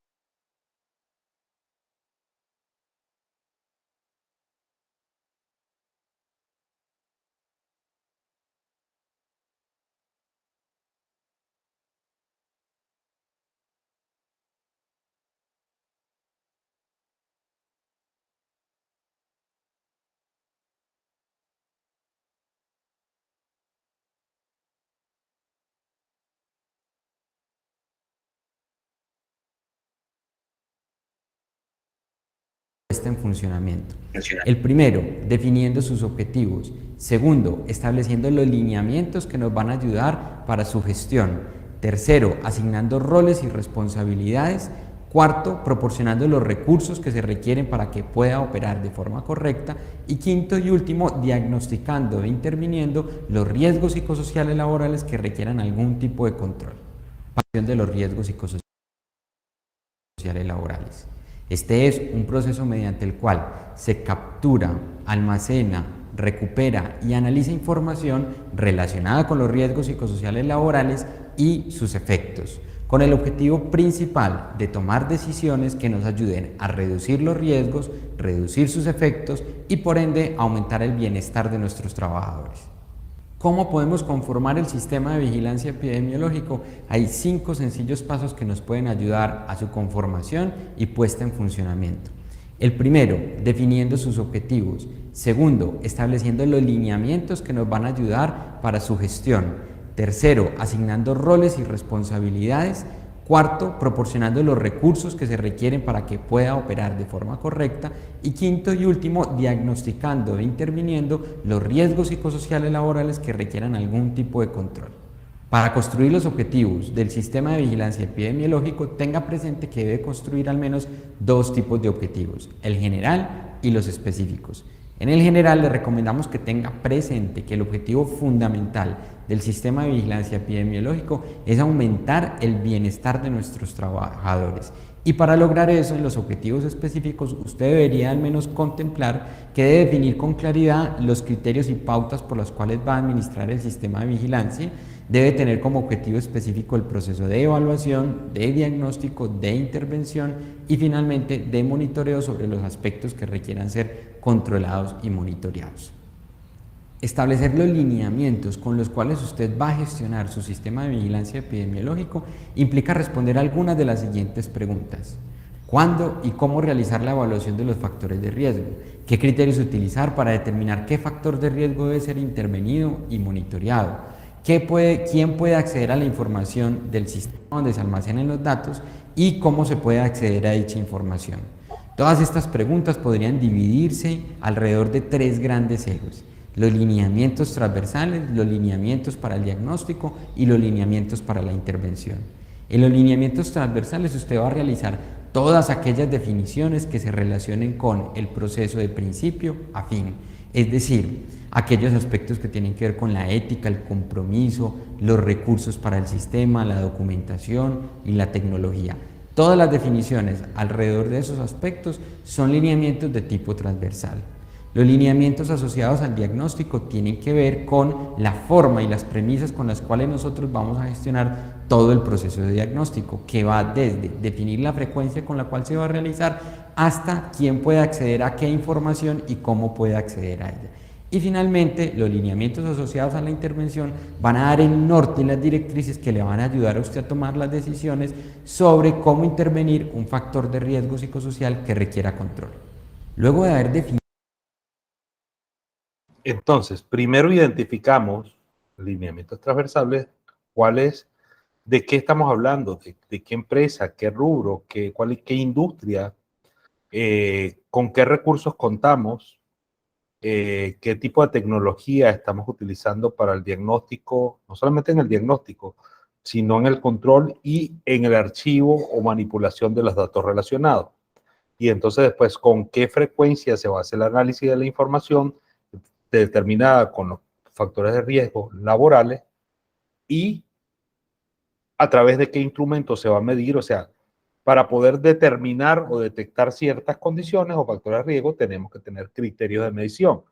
puesta en funcionamiento. El primero, definiendo sus objetivos. Segundo, estableciendo los lineamientos que nos van a ayudar para su gestión. Tercero, asignando roles y responsabilidades. Cuarto, proporcionando los recursos que se requieren para que pueda operar de forma correcta. Y quinto y último, diagnosticando e interviniendo los riesgos psicosociales laborales que requieran algún tipo de control. De los riesgos psicosociales laborales. Este es un proceso mediante el cual se captura, almacena, recupera y analiza información relacionada con los riesgos psicosociales laborales y sus efectos, con el objetivo principal de tomar decisiones que nos ayuden a reducir los riesgos, reducir sus efectos y por ende aumentar el bienestar de nuestros trabajadores. ¿Cómo podemos conformar el sistema de vigilancia epidemiológico? Hay 5 sencillos pasos que nos pueden ayudar a su conformación y puesta en funcionamiento. El primero, definiendo sus objetivos. Segundo, estableciendo los lineamientos que nos van a ayudar para su gestión. Tercero, asignando roles y responsabilidades. Cuarto, proporcionando los recursos que se requieren para que pueda operar de forma correcta. Y quinto y último, diagnosticando e interviniendo los riesgos psicosociales laborales que requieran algún tipo de control. Para construir los objetivos del sistema de vigilancia epidemiológico, tenga presente que debe construir al menos 2 tipos de objetivos, el general y los específicos. En el general le recomendamos que tenga presente que el objetivo fundamental del sistema de vigilancia epidemiológico es aumentar el bienestar de nuestros trabajadores. Y para lograr eso, en los objetivos específicos, usted debería al menos contemplar que debe definir con claridad los criterios y pautas por los cuales va a administrar el sistema de vigilancia. Debe tener como objetivo específico el proceso de evaluación, de diagnóstico, de intervención y finalmente de monitoreo sobre los aspectos que requieran ser controlados y monitoreados. Establecer los lineamientos con los cuales usted va a gestionar su sistema de vigilancia epidemiológico implica responder algunas de las siguientes preguntas. ¿Cuándo y cómo realizar la evaluación de los factores de riesgo? ¿Qué criterios utilizar para determinar qué factor de riesgo debe ser intervenido y monitoreado? ¿Quién puede acceder a la información del sistema donde se almacenan los datos y cómo se puede acceder a dicha información? Todas estas preguntas podrían dividirse alrededor de 3 grandes ejes: los lineamientos transversales, los lineamientos para el diagnóstico y los lineamientos para la intervención. En los lineamientos transversales usted va a realizar todas aquellas definiciones que se relacionen con el proceso de principio a fin, es decir, aquellos aspectos que tienen que ver con la ética, el compromiso, los recursos para el sistema, la documentación y la tecnología. Todas las definiciones alrededor de esos aspectos son lineamientos de tipo transversal. Los lineamientos asociados al diagnóstico tienen que ver con la forma y las premisas con las cuales nosotros vamos a gestionar todo el proceso de diagnóstico, que va desde definir la frecuencia con la cual se va a realizar hasta quién puede acceder a qué información y cómo puede acceder a ella. Y finalmente, los lineamientos asociados a la intervención van a dar el norte y las directrices que le van a ayudar a usted a tomar las decisiones sobre cómo intervenir un factor de riesgo psicosocial que requiera control. Luego de haber definido...
Entonces, primero identificamos lineamientos transversales, de qué estamos hablando, de qué empresa, qué rubro, qué industria, con qué recursos contamos, qué tipo de tecnología estamos utilizando para el diagnóstico, no solamente en el diagnóstico, sino en el control y en el archivo o manipulación de los datos relacionados. Y entonces después, con qué frecuencia se va a hacer el análisis de la información determinada con los factores de riesgo laborales y a través de qué instrumento se va a medir. O sea, para poder determinar o detectar ciertas condiciones o factores de riesgo, tenemos que tener criterios de medición.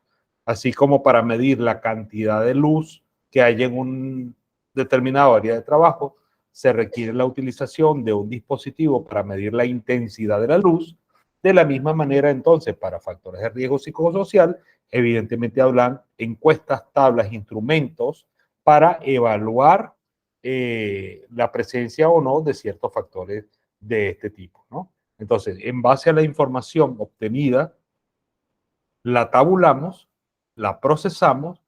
Así como para medir la cantidad de luz que hay en un determinado área de trabajo, se requiere la utilización de un dispositivo para medir la intensidad de la luz. De la misma manera, entonces, para factores de riesgo psicosocial, evidentemente hablan encuestas, tablas, instrumentos para evaluar la presencia o no de ciertos factores de este tipo, ¿no? Entonces, en base a la información obtenida, la tabulamos, la procesamos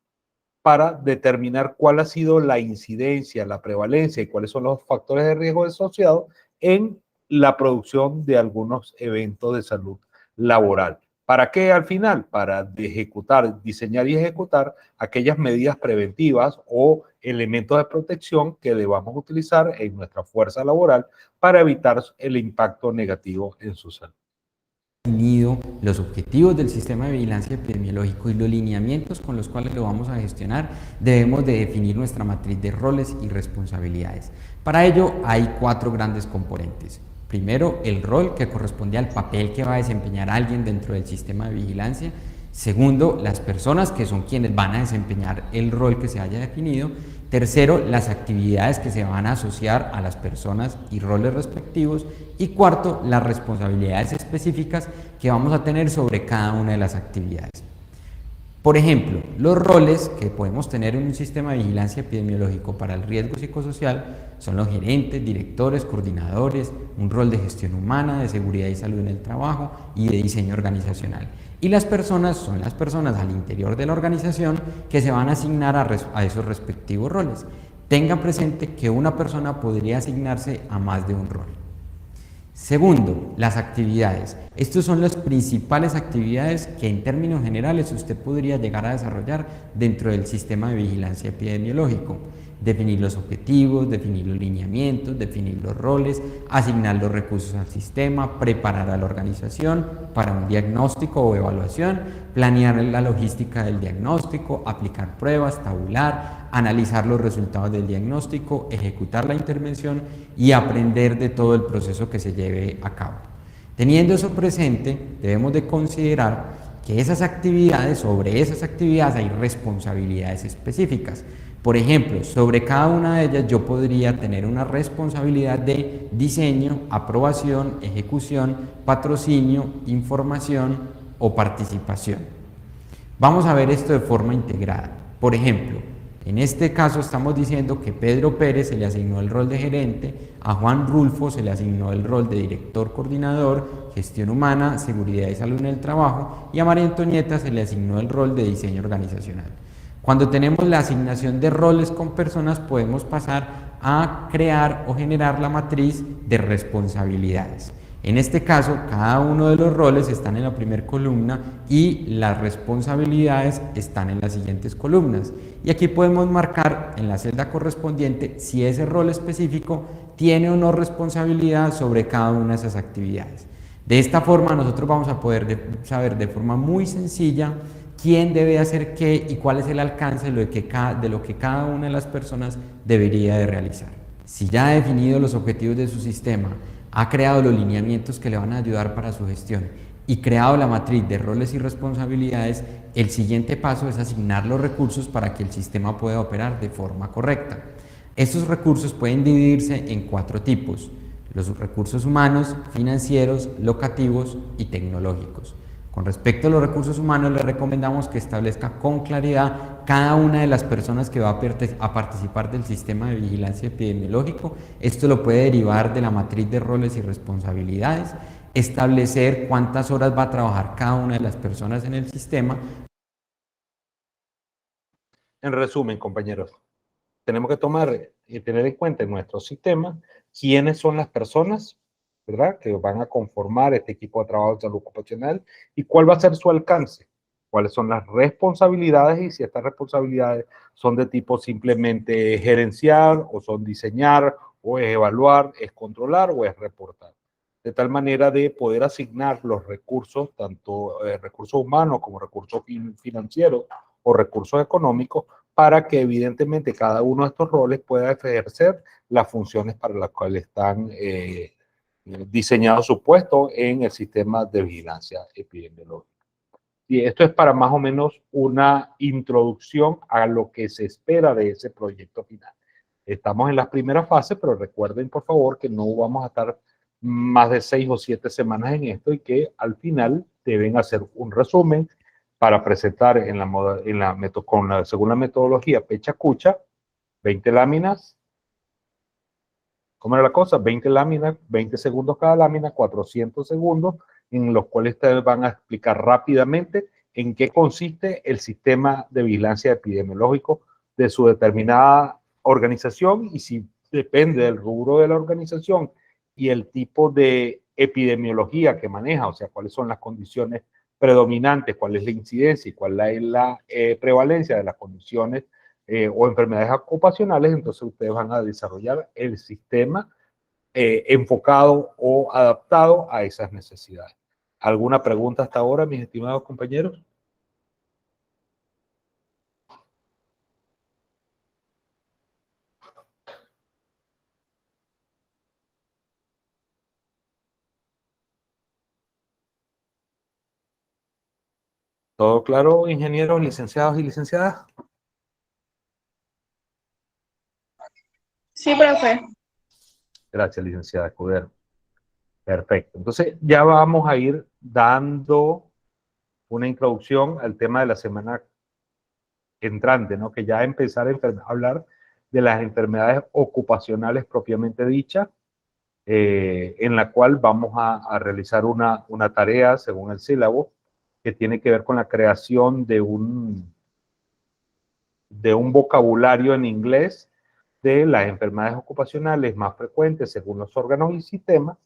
para determinar cuál ha sido la incidencia, la prevalencia y cuáles son los factores de riesgo asociados en la producción de algunos eventos de salud laboral. ¿Para qué al final? Para diseñar y ejecutar aquellas medidas preventivas o elementos de protección que debamos utilizar en nuestra fuerza laboral para evitar el impacto negativo en su salud.
Definido los objetivos del sistema de vigilancia epidemiológico y los lineamientos con los cuales lo vamos a gestionar, debemos de definir nuestra matriz de roles y responsabilidades. Para ello hay 4 grandes componentes. Primero, el rol, que corresponde al papel que va a desempeñar alguien dentro del sistema de vigilancia. Segundo, las personas, que son quienes van a desempeñar el rol que se haya definido. Tercero, las actividades que se van a asociar a las personas y roles respectivos. Y cuarto, las responsabilidades específicas que vamos a tener sobre cada una de las actividades. Por ejemplo, los roles que podemos tener en un sistema de vigilancia epidemiológico para el riesgo psicosocial son los gerentes, directores, coordinadores, un rol de gestión humana, de seguridad y salud en el trabajo y de diseño organizacional. Y las personas son las personas al interior de la organización que se van a asignar a esos respectivos roles. Tengan presente que una persona podría asignarse a más de un rol. Segundo, las actividades. Estas son las principales actividades que en términos generales usted podría llegar a desarrollar dentro del sistema de vigilancia epidemiológico. Definir los objetivos, definir los lineamientos, definir los roles, asignar los recursos al sistema, preparar a la organización para un diagnóstico o evaluación, planear la logística del diagnóstico, aplicar pruebas, tabular, analizar los resultados del diagnóstico, ejecutar la intervención y aprender de todo el proceso que se lleve a cabo. Teniendo eso presente, debemos de considerar que sobre esas actividades hay responsabilidades específicas. Por ejemplo, sobre cada una de ellas yo podría tener una responsabilidad de diseño, aprobación, ejecución, patrocinio, información o participación. Vamos a ver esto de forma integrada. Por ejemplo, en este caso estamos diciendo que Pedro Pérez se le asignó el rol de gerente, a Juan Rulfo se le asignó el rol de director coordinador, gestión humana, seguridad y salud en el trabajo, y a María Antonieta se le asignó el rol de diseño organizacional. Cuando tenemos la asignación de roles con personas, podemos pasar a crear o generar la matriz de responsabilidades. En este caso, cada uno de los roles están en la primera columna y las responsabilidades están en las siguientes columnas. Y aquí podemos marcar en la celda correspondiente si ese rol específico tiene o no responsabilidad sobre cada una de esas actividades. De esta forma, nosotros vamos a poder saber de forma muy sencilla quién debe hacer qué y cuál es el alcance de lo que cada una de las personas debería de realizar. Si ya ha definido los objetivos de su sistema, ha creado los lineamientos que le van a ayudar para su gestión y creado la matriz de roles y responsabilidades, el siguiente paso es asignar los recursos para que el sistema pueda operar de forma correcta. Estos recursos pueden dividirse en 4 tipos: los recursos humanos, financieros, locativos y tecnológicos. Con respecto a los recursos humanos, le recomendamos que establezca con claridad cada una de las personas que va a participar del sistema de vigilancia epidemiológico. Esto lo puede derivar de la matriz de roles y responsabilidades, establecer cuántas horas va a trabajar cada una de las personas en el sistema.
En resumen, compañeros, tenemos que tomar y tener en cuenta en nuestro sistema quiénes son las personas, ¿verdad?, que van a conformar este equipo de trabajo de salud ocupacional y cuál va a ser su alcance, cuáles son las responsabilidades y si estas responsabilidades son de tipo simplemente gerenciar o son diseñar o es evaluar, es controlar o es reportar. De tal manera de poder asignar los recursos, tanto recursos humanos como recursos financieros o recursos económicos, para que evidentemente cada uno de estos roles pueda ejercer las funciones para las cuales están diseñado su puesto en el sistema de vigilancia epidemiológica. Y esto es para más o menos una introducción a lo que se espera de ese proyecto final. Estamos en las primeras fases, pero recuerden por favor que no vamos a estar más de 6 o 7 semanas en esto y que al final deben hacer un resumen para presentar según la metodología Pecha-Kucha, 20 láminas. ¿Cómo era la cosa? 20 láminas, 20 segundos cada lámina, 400 segundos, en los cuales ustedes van a explicar rápidamente en qué consiste el sistema de vigilancia epidemiológico de su determinada organización y si depende del rubro de la organización y el tipo de epidemiología que maneja, o sea, cuáles son las condiciones predominantes, cuál es la incidencia y cuál es la prevalencia de las condiciones o enfermedades ocupacionales, entonces ustedes van a desarrollar el sistema enfocado o adaptado a esas necesidades. ¿Alguna pregunta hasta ahora, mis estimados compañeros? ¿Todo claro, ingenieros, licenciados y licenciadas?
Sí, profe.
Gracias, licenciada Escudero. Perfecto. Entonces, ya vamos a ir dando una introducción al tema de la semana entrante, ¿no? Que ya empezar a hablar de las enfermedades ocupacionales propiamente dichas, en la cual vamos a realizar una tarea según el sílabo que tiene que ver con la creación de un vocabulario en inglés de las enfermedades ocupacionales más frecuentes según los órganos y sistemas,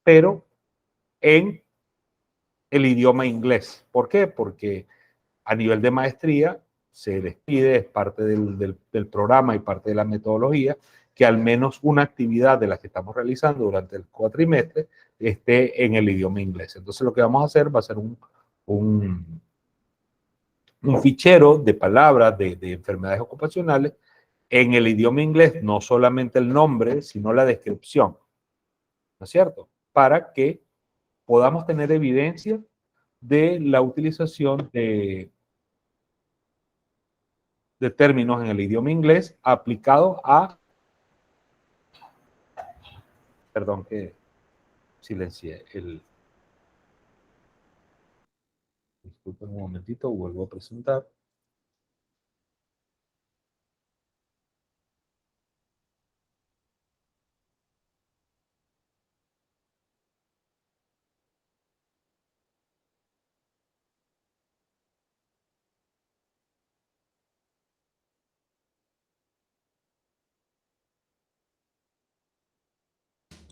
pero en el idioma inglés. ¿Por qué? Porque a nivel de maestría se les pide, es parte del programa y parte de la metodología, que al menos una actividad de las que estamos realizando durante el cuatrimestre esté en el idioma inglés. Entonces lo que vamos a hacer va a ser un fichero de palabras de enfermedades ocupacionales en el idioma inglés, no solamente el nombre, sino la descripción, ¿no es cierto? Para que podamos tener evidencia de la utilización de términos en el idioma inglés aplicado a, perdón que silencié disculpen un momentito, vuelvo a presentar.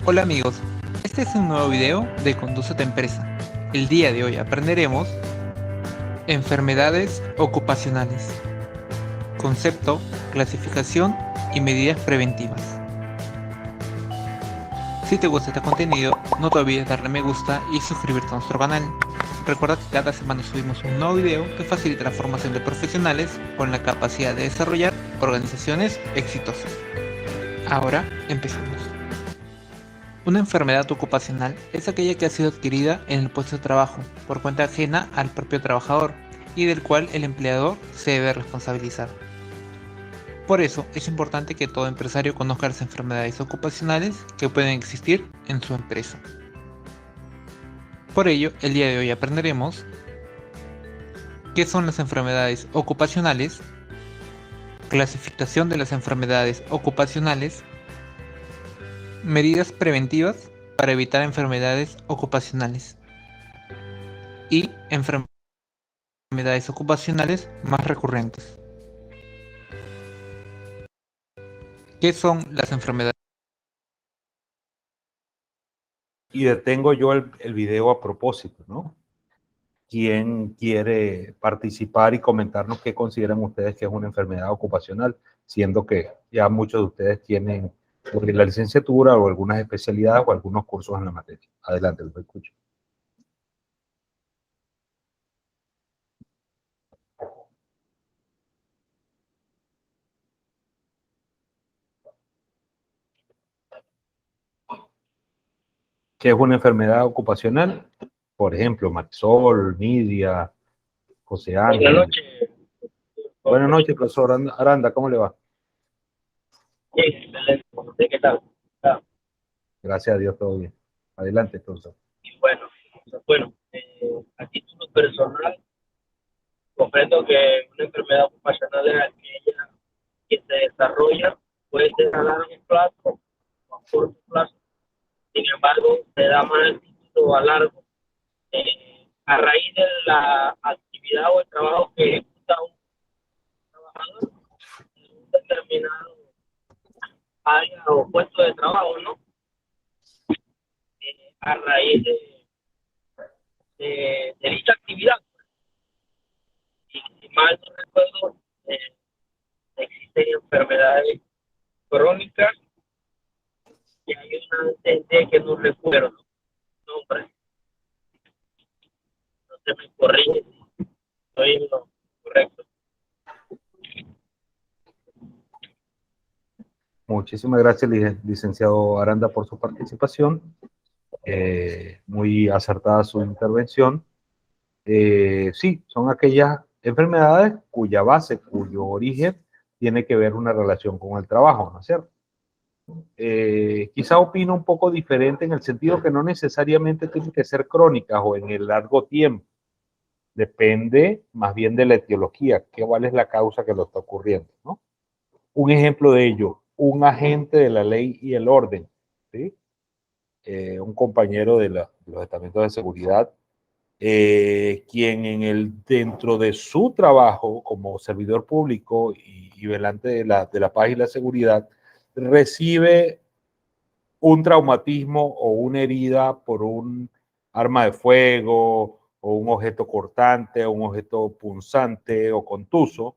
Hola amigos, este es un nuevo video de Conduce tu Empresa. El día de hoy aprenderemos enfermedades ocupacionales, concepto, clasificación y medidas preventivas. Si te gusta este contenido, no te olvides darle me gusta y suscribirte a nuestro canal. Recuerda que cada semana subimos un nuevo video que facilita la formación de profesionales con la capacidad de desarrollar organizaciones exitosas. Ahora empecemos. Una enfermedad ocupacional es aquella que ha sido adquirida en el puesto de trabajo por cuenta ajena al propio trabajador y del cual el empleador se debe responsabilizar. Por eso es importante que todo empresario conozca las enfermedades ocupacionales que pueden existir en su empresa. Por ello, el día de hoy aprenderemos qué son las enfermedades ocupacionales, clasificación de las enfermedades ocupacionales, medidas preventivas para evitar enfermedades ocupacionales y enfermedades ocupacionales más recurrentes. ¿Qué son las enfermedades?
Y detengo yo el video a propósito, ¿no? ¿Quién quiere participar y comentarnos qué consideran ustedes que es una enfermedad ocupacional? Siendo que ya muchos de ustedes tienen la licenciatura o algunas especialidades o algunos cursos en la materia. Adelante, los escucho. ¿Qué es una enfermedad ocupacional? Por ejemplo, Maxol, Nidia, José Ángel.
Buenas noches.
Buenas noches, profesor Aranda, ¿cómo le va?
Sí, excelente. ¿Qué tal?
Gracias a Dios, todo bien. Adelante, profesor.
Y bueno, a título personal, comprendo que una enfermedad ocupacional es aquella que se desarrolla, puede ser a largo plazo o a corto plazo. Sin embargo, se da más el título a largo a raíz de la actividad o el trabajo que ejecuta un trabajador en un determinado área o puesto de trabajo, ¿no? a raíz de dicha actividad. Y si mal no recuerdo, existen enfermedades crónicas y hay una entidad que no recuerdo nombre. No se me corrige si estoy en lo correcto.
Muchísimas gracias, licenciado Aranda, por su participación. Muy acertada su intervención. Sí, son aquellas enfermedades cuya base, cuyo origen tiene que ver una relación con el trabajo, ¿no es cierto? Quizá opino un poco diferente en el sentido que no necesariamente tienen que ser crónicas o en el largo tiempo. Depende más bien de la etiología, cuál es la causa que lo está ocurriendo, ¿no? Un ejemplo de ello, un agente de la ley y el orden, ¿sí? Un compañero de los estamentos de seguridad, quien dentro de su trabajo como servidor público y velante de la paz y la seguridad, recibe un traumatismo o una herida por un arma de fuego o un objeto cortante o un objeto punzante o contuso.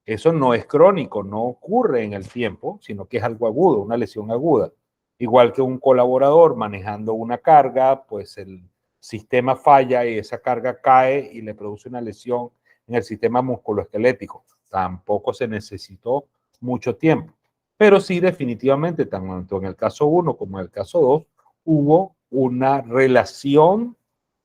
Eso no es crónico, no ocurre en el tiempo, sino que es algo agudo, una lesión aguda. Igual que un colaborador manejando una carga, pues el sistema falla y esa carga cae y le produce una lesión en el sistema musculoesquelético. Tampoco se necesitó mucho tiempo. Pero sí, definitivamente, tanto en el caso 1 como en el caso 2, hubo una relación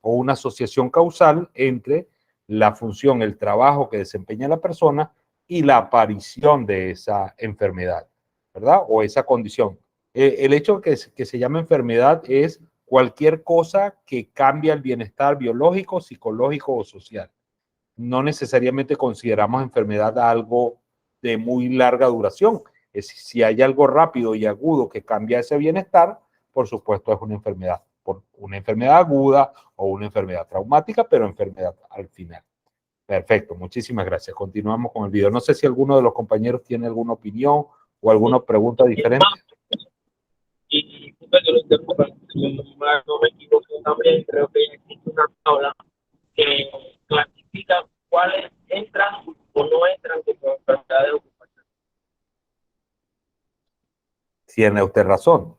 o una asociación causal entre la función, el trabajo que desempeña la persona y la aparición de esa enfermedad, ¿verdad? O esa condición. El hecho que se llama enfermedad es cualquier cosa que cambia el bienestar biológico, psicológico o social. No necesariamente consideramos enfermedad algo de muy larga duración. Si hay algo rápido y agudo que cambia ese bienestar, por supuesto es una enfermedad. Una enfermedad aguda o una enfermedad traumática, pero enfermedad al final. Perfecto, muchísimas gracias. Continuamos con el video. No sé si alguno de los compañeros tiene alguna opinión o alguna pregunta diferente.
Y que lo interrumpa, si no me equivoco también, creo que existe una tabla que clasifica cuáles entran o no entran como enfermedades ocupacionales.
Tiene usted razón.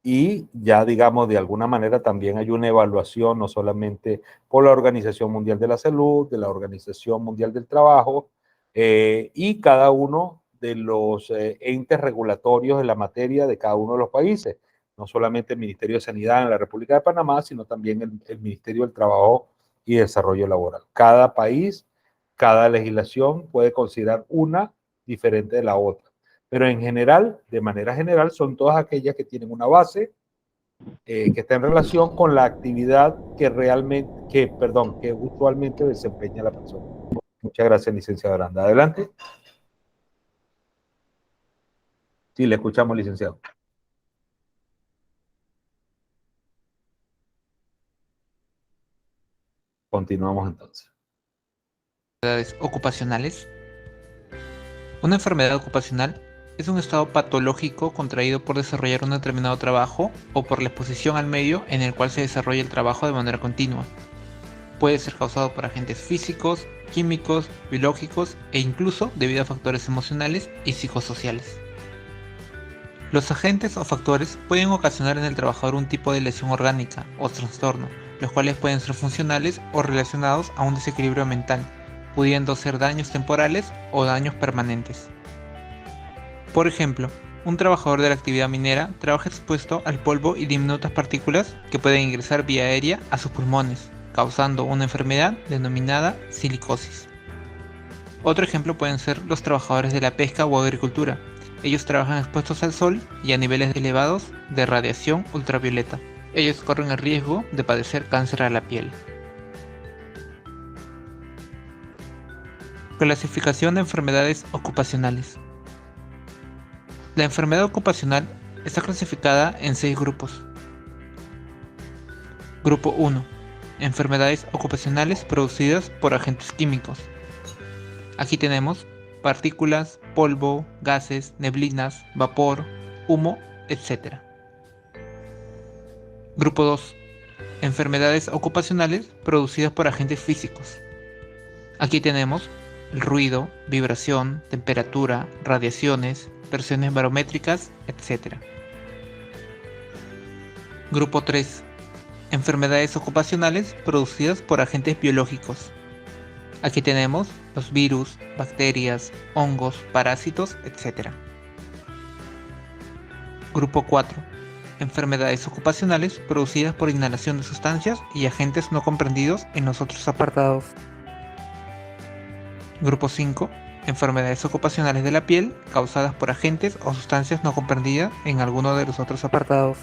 Y ya, digamos, de alguna manera también hay una evaluación, no solamente por la Organización Mundial de la Salud, de la Organización Mundial del Trabajo, y cada uno de los entes regulatorios en la materia de cada uno de los países. No solamente el Ministerio de Sanidad en la República de Panamá, sino también el Ministerio del Trabajo y Desarrollo Laboral. Cada país, cada legislación puede considerar una diferente de la otra. Pero en general, de manera general, son todas aquellas que tienen una base que está en relación con la actividad que usualmente desempeña la persona. Muchas gracias, licenciado Aranda. Adelante. Sí, le escuchamos, licenciado. Continuamos entonces.
Enfermedades ocupacionales. Una enfermedad ocupacional es un estado patológico contraído por desarrollar un determinado trabajo o por la exposición al medio en el cual se desarrolla el trabajo de manera continua. Puede ser causado por agentes físicos, químicos, biológicos e incluso debido a factores emocionales y psicosociales. Los agentes o factores pueden ocasionar en el trabajador un tipo de lesión orgánica o trastorno, los cuales pueden ser funcionales o relacionados a un desequilibrio mental, pudiendo ser daños temporales o daños permanentes. Por ejemplo, un trabajador de la actividad minera trabaja expuesto al polvo y diminutas partículas que pueden ingresar vía aérea a sus pulmones, causando una enfermedad denominada silicosis. Otro ejemplo pueden ser los trabajadores de la pesca o agricultura. Ellos trabajan expuestos al sol y a niveles elevados de radiación ultravioleta. Ellos corren el riesgo de padecer cáncer a la piel. Clasificación de enfermedades ocupacionales. La enfermedad ocupacional está clasificada en 6 grupos. Grupo 1. Enfermedades ocupacionales producidas por agentes químicos. Aquí tenemos partículas, polvo, gases, neblinas, vapor, humo, etc. Grupo 2. Enfermedades ocupacionales producidas por agentes físicos. Aquí tenemos el ruido, vibración, temperatura, radiaciones, presiones barométricas, etc. Grupo 3. Enfermedades ocupacionales producidas por agentes biológicos. Aquí tenemos los virus, bacterias, hongos, parásitos, etc. Grupo 4. Enfermedades ocupacionales producidas por inhalación de sustancias y agentes no comprendidos en los otros apartados. Grupo 5. Enfermedades ocupacionales de la piel causadas por agentes o sustancias no comprendidas en alguno de los otros apartados.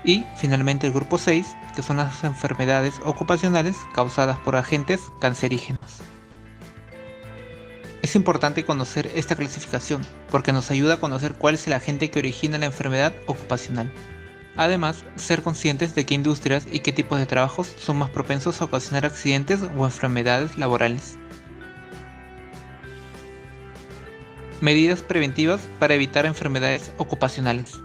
Y finalmente el grupo 6, que son las enfermedades ocupacionales causadas por agentes cancerígenos. Es importante conocer esta clasificación porque nos ayuda a conocer cuál es el agente que origina la enfermedad ocupacional. Además, ser conscientes de qué industrias y qué tipos de trabajos son más propensos a ocasionar accidentes o enfermedades laborales. Medidas preventivas para evitar enfermedades ocupacionales.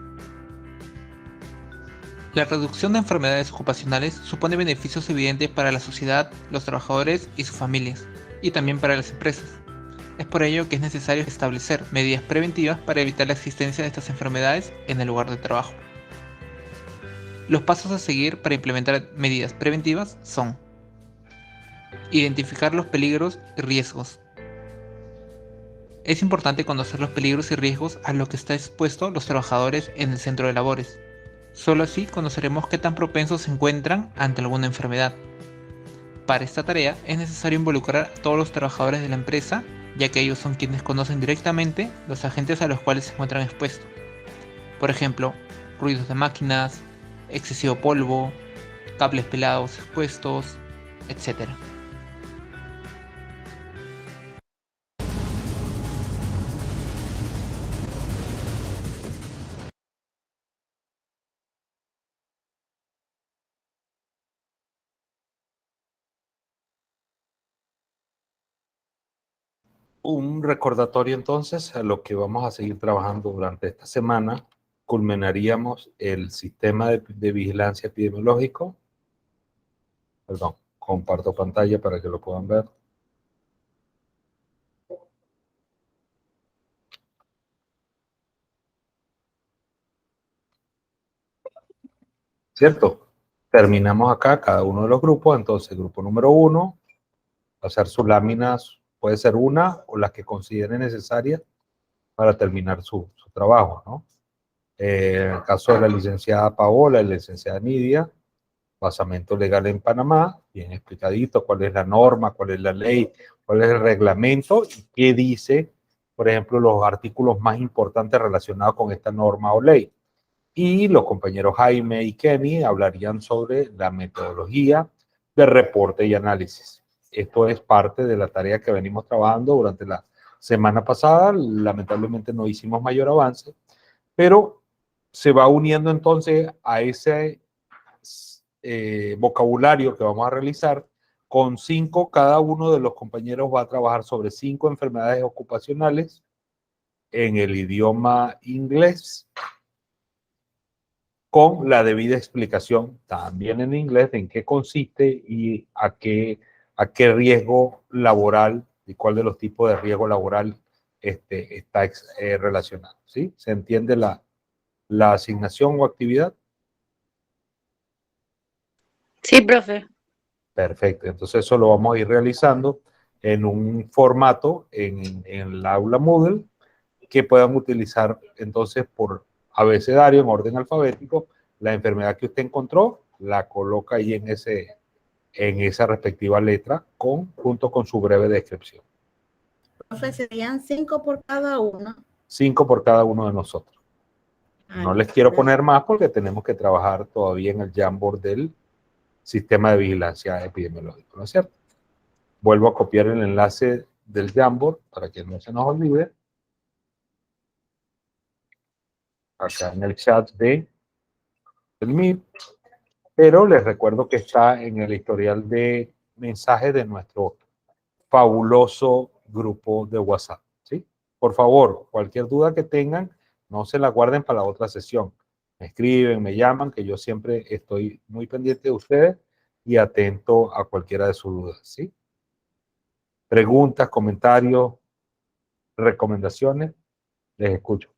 La reducción de enfermedades ocupacionales supone beneficios evidentes para la sociedad, los trabajadores y sus familias, y también para las empresas. Es por ello que es necesario establecer medidas preventivas para evitar la existencia de estas enfermedades en el lugar de trabajo. Los pasos a seguir para implementar medidas preventivas son: identificar los peligros y riesgos. Es importante conocer los peligros y riesgos a los que están expuestos los trabajadores en el centro de labores. Solo así conoceremos qué tan propensos se encuentran ante alguna enfermedad. Para esta tarea es necesario involucrar a todos los trabajadores de la empresa, ya que ellos son quienes conocen directamente los agentes a los cuales se encuentran expuestos. Por ejemplo, ruidos de máquinas, excesivo polvo, cables pelados expuestos, etc.
Un recordatorio entonces a lo que vamos a seguir trabajando durante esta semana. Culminaríamos el sistema de vigilancia epidemiológico. Perdón, comparto pantalla para que lo puedan ver. ¿Cierto? Terminamos acá cada uno de los grupos. Entonces, grupo número 1, hacer sus láminas, puede ser una o las que considere necesarias para terminar su trabajo, ¿no? En el caso de la licenciada Paola y la licenciada Nidia, basamento legal en Panamá, bien explicadito cuál es la norma, cuál es la ley, cuál es el reglamento y qué dice, por ejemplo, los artículos más importantes relacionados con esta norma o ley. Y los compañeros Jaime y Kenny hablarían sobre la metodología de reporte y análisis. Esto es parte de la tarea que venimos trabajando durante la semana pasada. Lamentablemente no hicimos mayor avance, pero se va uniendo entonces a ese vocabulario que vamos a realizar. Con 5, cada uno de los compañeros va a trabajar sobre 5 enfermedades ocupacionales en el idioma inglés, con la debida explicación también en inglés de en qué consiste y a qué riesgo laboral y cuál de los tipos de riesgo laboral está relacionado. ¿Sí? ¿Se entiende la asignación o actividad?
Sí, profe.
Perfecto. Entonces eso lo vamos a ir realizando en un formato en el aula Moodle que puedan utilizar entonces por abecedario, en orden alfabético, la enfermedad que usted encontró, la coloca ahí en esa respectiva letra junto con su breve descripción.
Profe, serían 5 por cada uno.
5 por cada uno de nosotros. No les quiero poner más porque tenemos que trabajar todavía en el Jamboard del sistema de vigilancia epidemiológico, ¿no es cierto? Vuelvo a copiar el enlace del Jamboard para que no se nos olvide. Acá en el chat del Meet, pero les recuerdo que está en el historial de mensajes de nuestro fabuloso grupo de WhatsApp, ¿sí? Por favor, cualquier duda que tengan, no se la guarden para la otra sesión. Me escriben, me llaman, que yo siempre estoy muy pendiente de ustedes y atento a cualquiera de sus dudas, ¿sí? Preguntas, comentarios, recomendaciones, les escucho.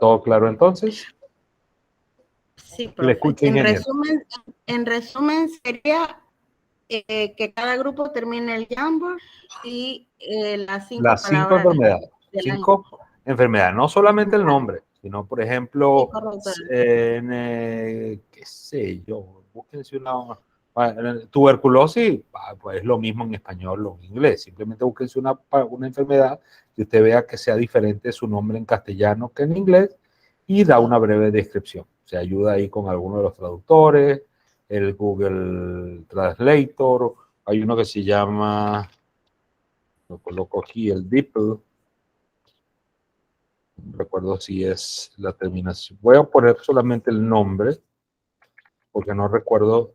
¿Todo claro entonces?
Sí,
Le
profe.
escucho, ingeniero.
En resumen sería que cada grupo termine el Jamboard y las 5
Las 5
palabras
enfermedades.
de la
5 enfermedades. No solamente el nombre, sino, por
Sí,
ejemplo,
correcto.
qué sé yo, búsquense tuberculosis, pues es lo mismo en español o en inglés. Simplemente búsquense una enfermedad que usted vea que sea diferente su nombre en castellano que en inglés y da una breve descripción. Se ayuda ahí con alguno de los traductores, el Google Translator, hay uno que se llama, lo coloco aquí, el DeepL, no recuerdo si es la terminación. Voy a poner solamente el nombre, porque no recuerdo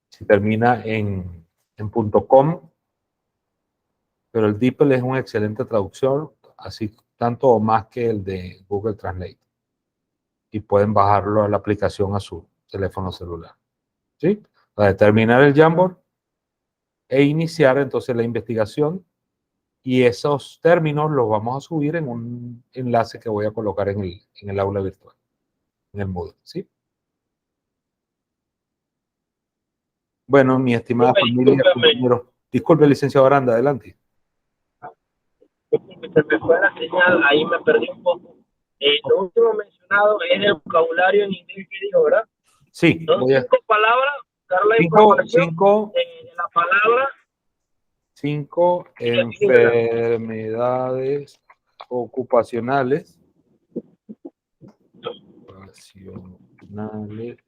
si termina en .com, pero el DeepL es una excelente traducción, así tanto o más que el de Google Translate. Y pueden bajarlo a la aplicación a su teléfono celular. ¿Sí? Para determinar el Jamboard e iniciar entonces la investigación. Y esos términos los vamos a subir en un enlace que voy a colocar en el aula virtual, en el Moodle, ¿sí? Bueno, mi estimada familia, compañeros. Disculpe, licenciado Aranda, adelante.
Se me fue la señal, ahí me perdí un poco. Lo último mencionado es el vocabulario en inglés que dijo, ¿verdad?
Sí.
Son 5 palabras, dar la información de la palabra.
5 enfermedades ocupacionales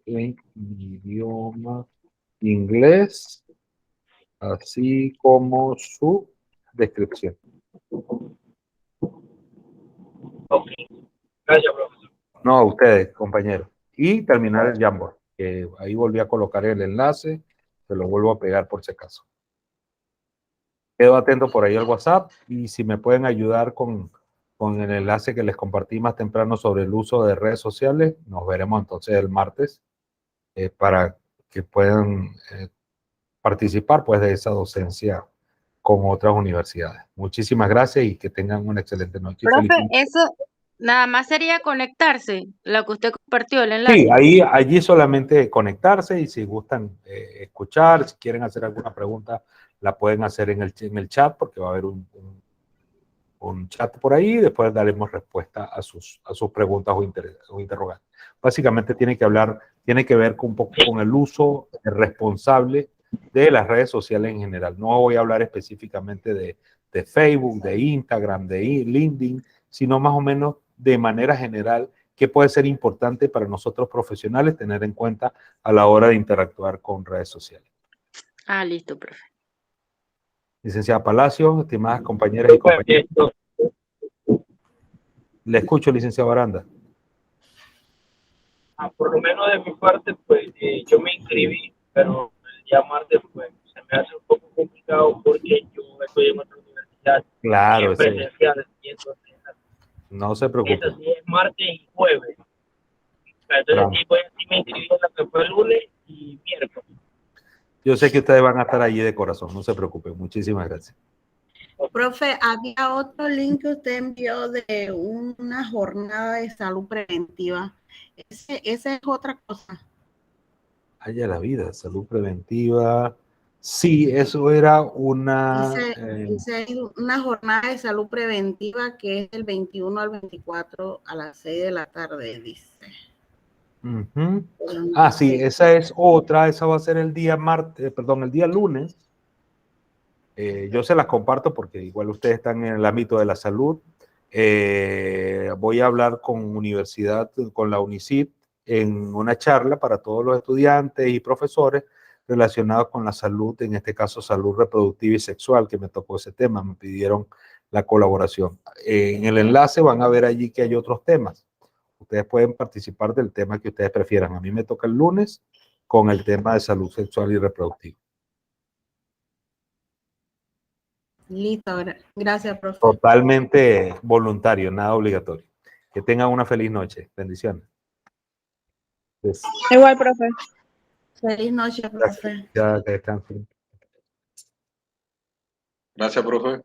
en idioma inglés, así como su descripción.
Ok, gracias, profesor.
No, a ustedes, compañeros. Y terminar el Jamboard, que ahí volví a colocar el enlace, se lo vuelvo a pegar por si acaso. Quedo atento por ahí al WhatsApp y si me pueden ayudar con el enlace que les compartí más temprano sobre el uso de redes sociales, nos veremos entonces el martes para que puedan participar pues de esa docencia con otras universidades. Muchísimas gracias y que tengan una excelente noche.
Profe, eso nada más sería conectarse, lo que usted compartió, el enlace.
Sí, allí solamente conectarse y si gustan escuchar, si quieren hacer alguna pregunta, la pueden hacer en el chat porque va a haber un chat por ahí y después daremos respuesta a sus preguntas o interrogantes. Básicamente tiene que ver un poco con el uso responsable de las redes sociales en general. No voy a hablar específicamente de Facebook, de Instagram, de LinkedIn, sino más o menos de manera general que puede ser importante para nosotros profesionales tener en cuenta a la hora de interactuar con redes sociales.
Ah, listo, profe.
Licenciada Palacio, estimadas compañeras y compañeros. Le escucho, licenciado Aranda.
Por lo menos de mi parte, pues yo me inscribí, pero el día martes pues, se me hace un poco complicado porque yo estoy en otra universidad.
Claro,
es presencial. Y entonces,
no se preocupe.
eso sí es martes y jueves. Entonces sí, pues, sí me inscribí en lo que fue lunes y miércoles.
Yo sé que ustedes van a estar allí de corazón, no se preocupen. Muchísimas gracias.
Profe, había otro link que usted envió de una jornada de salud preventiva. Esa es otra cosa.
Haya la vida, salud preventiva. Sí, eso era una...
Dice una jornada de salud preventiva que es del 21 al 24 a las 6 de la tarde, dice.
Ah, sí, esa es otra, esa va a ser el día el día lunes. Yo se las comparto porque igual ustedes están en el ámbito de la salud. Voy a hablar con la UNICIT en una charla para todos los estudiantes y profesores relacionados con la salud, en este caso salud reproductiva y sexual, que me tocó ese tema, me pidieron la colaboración. En el enlace van a ver allí que hay otros temas. Ustedes pueden participar del tema que ustedes prefieran. A mí me toca el lunes con el tema de salud sexual y reproductiva.
Listo, gracias, profe.
Totalmente voluntario, nada obligatorio. Que tengan una feliz noche. Bendiciones. Pues,
Igual, profe. Feliz noche, profe.
ya que descansen.
Gracias, profe.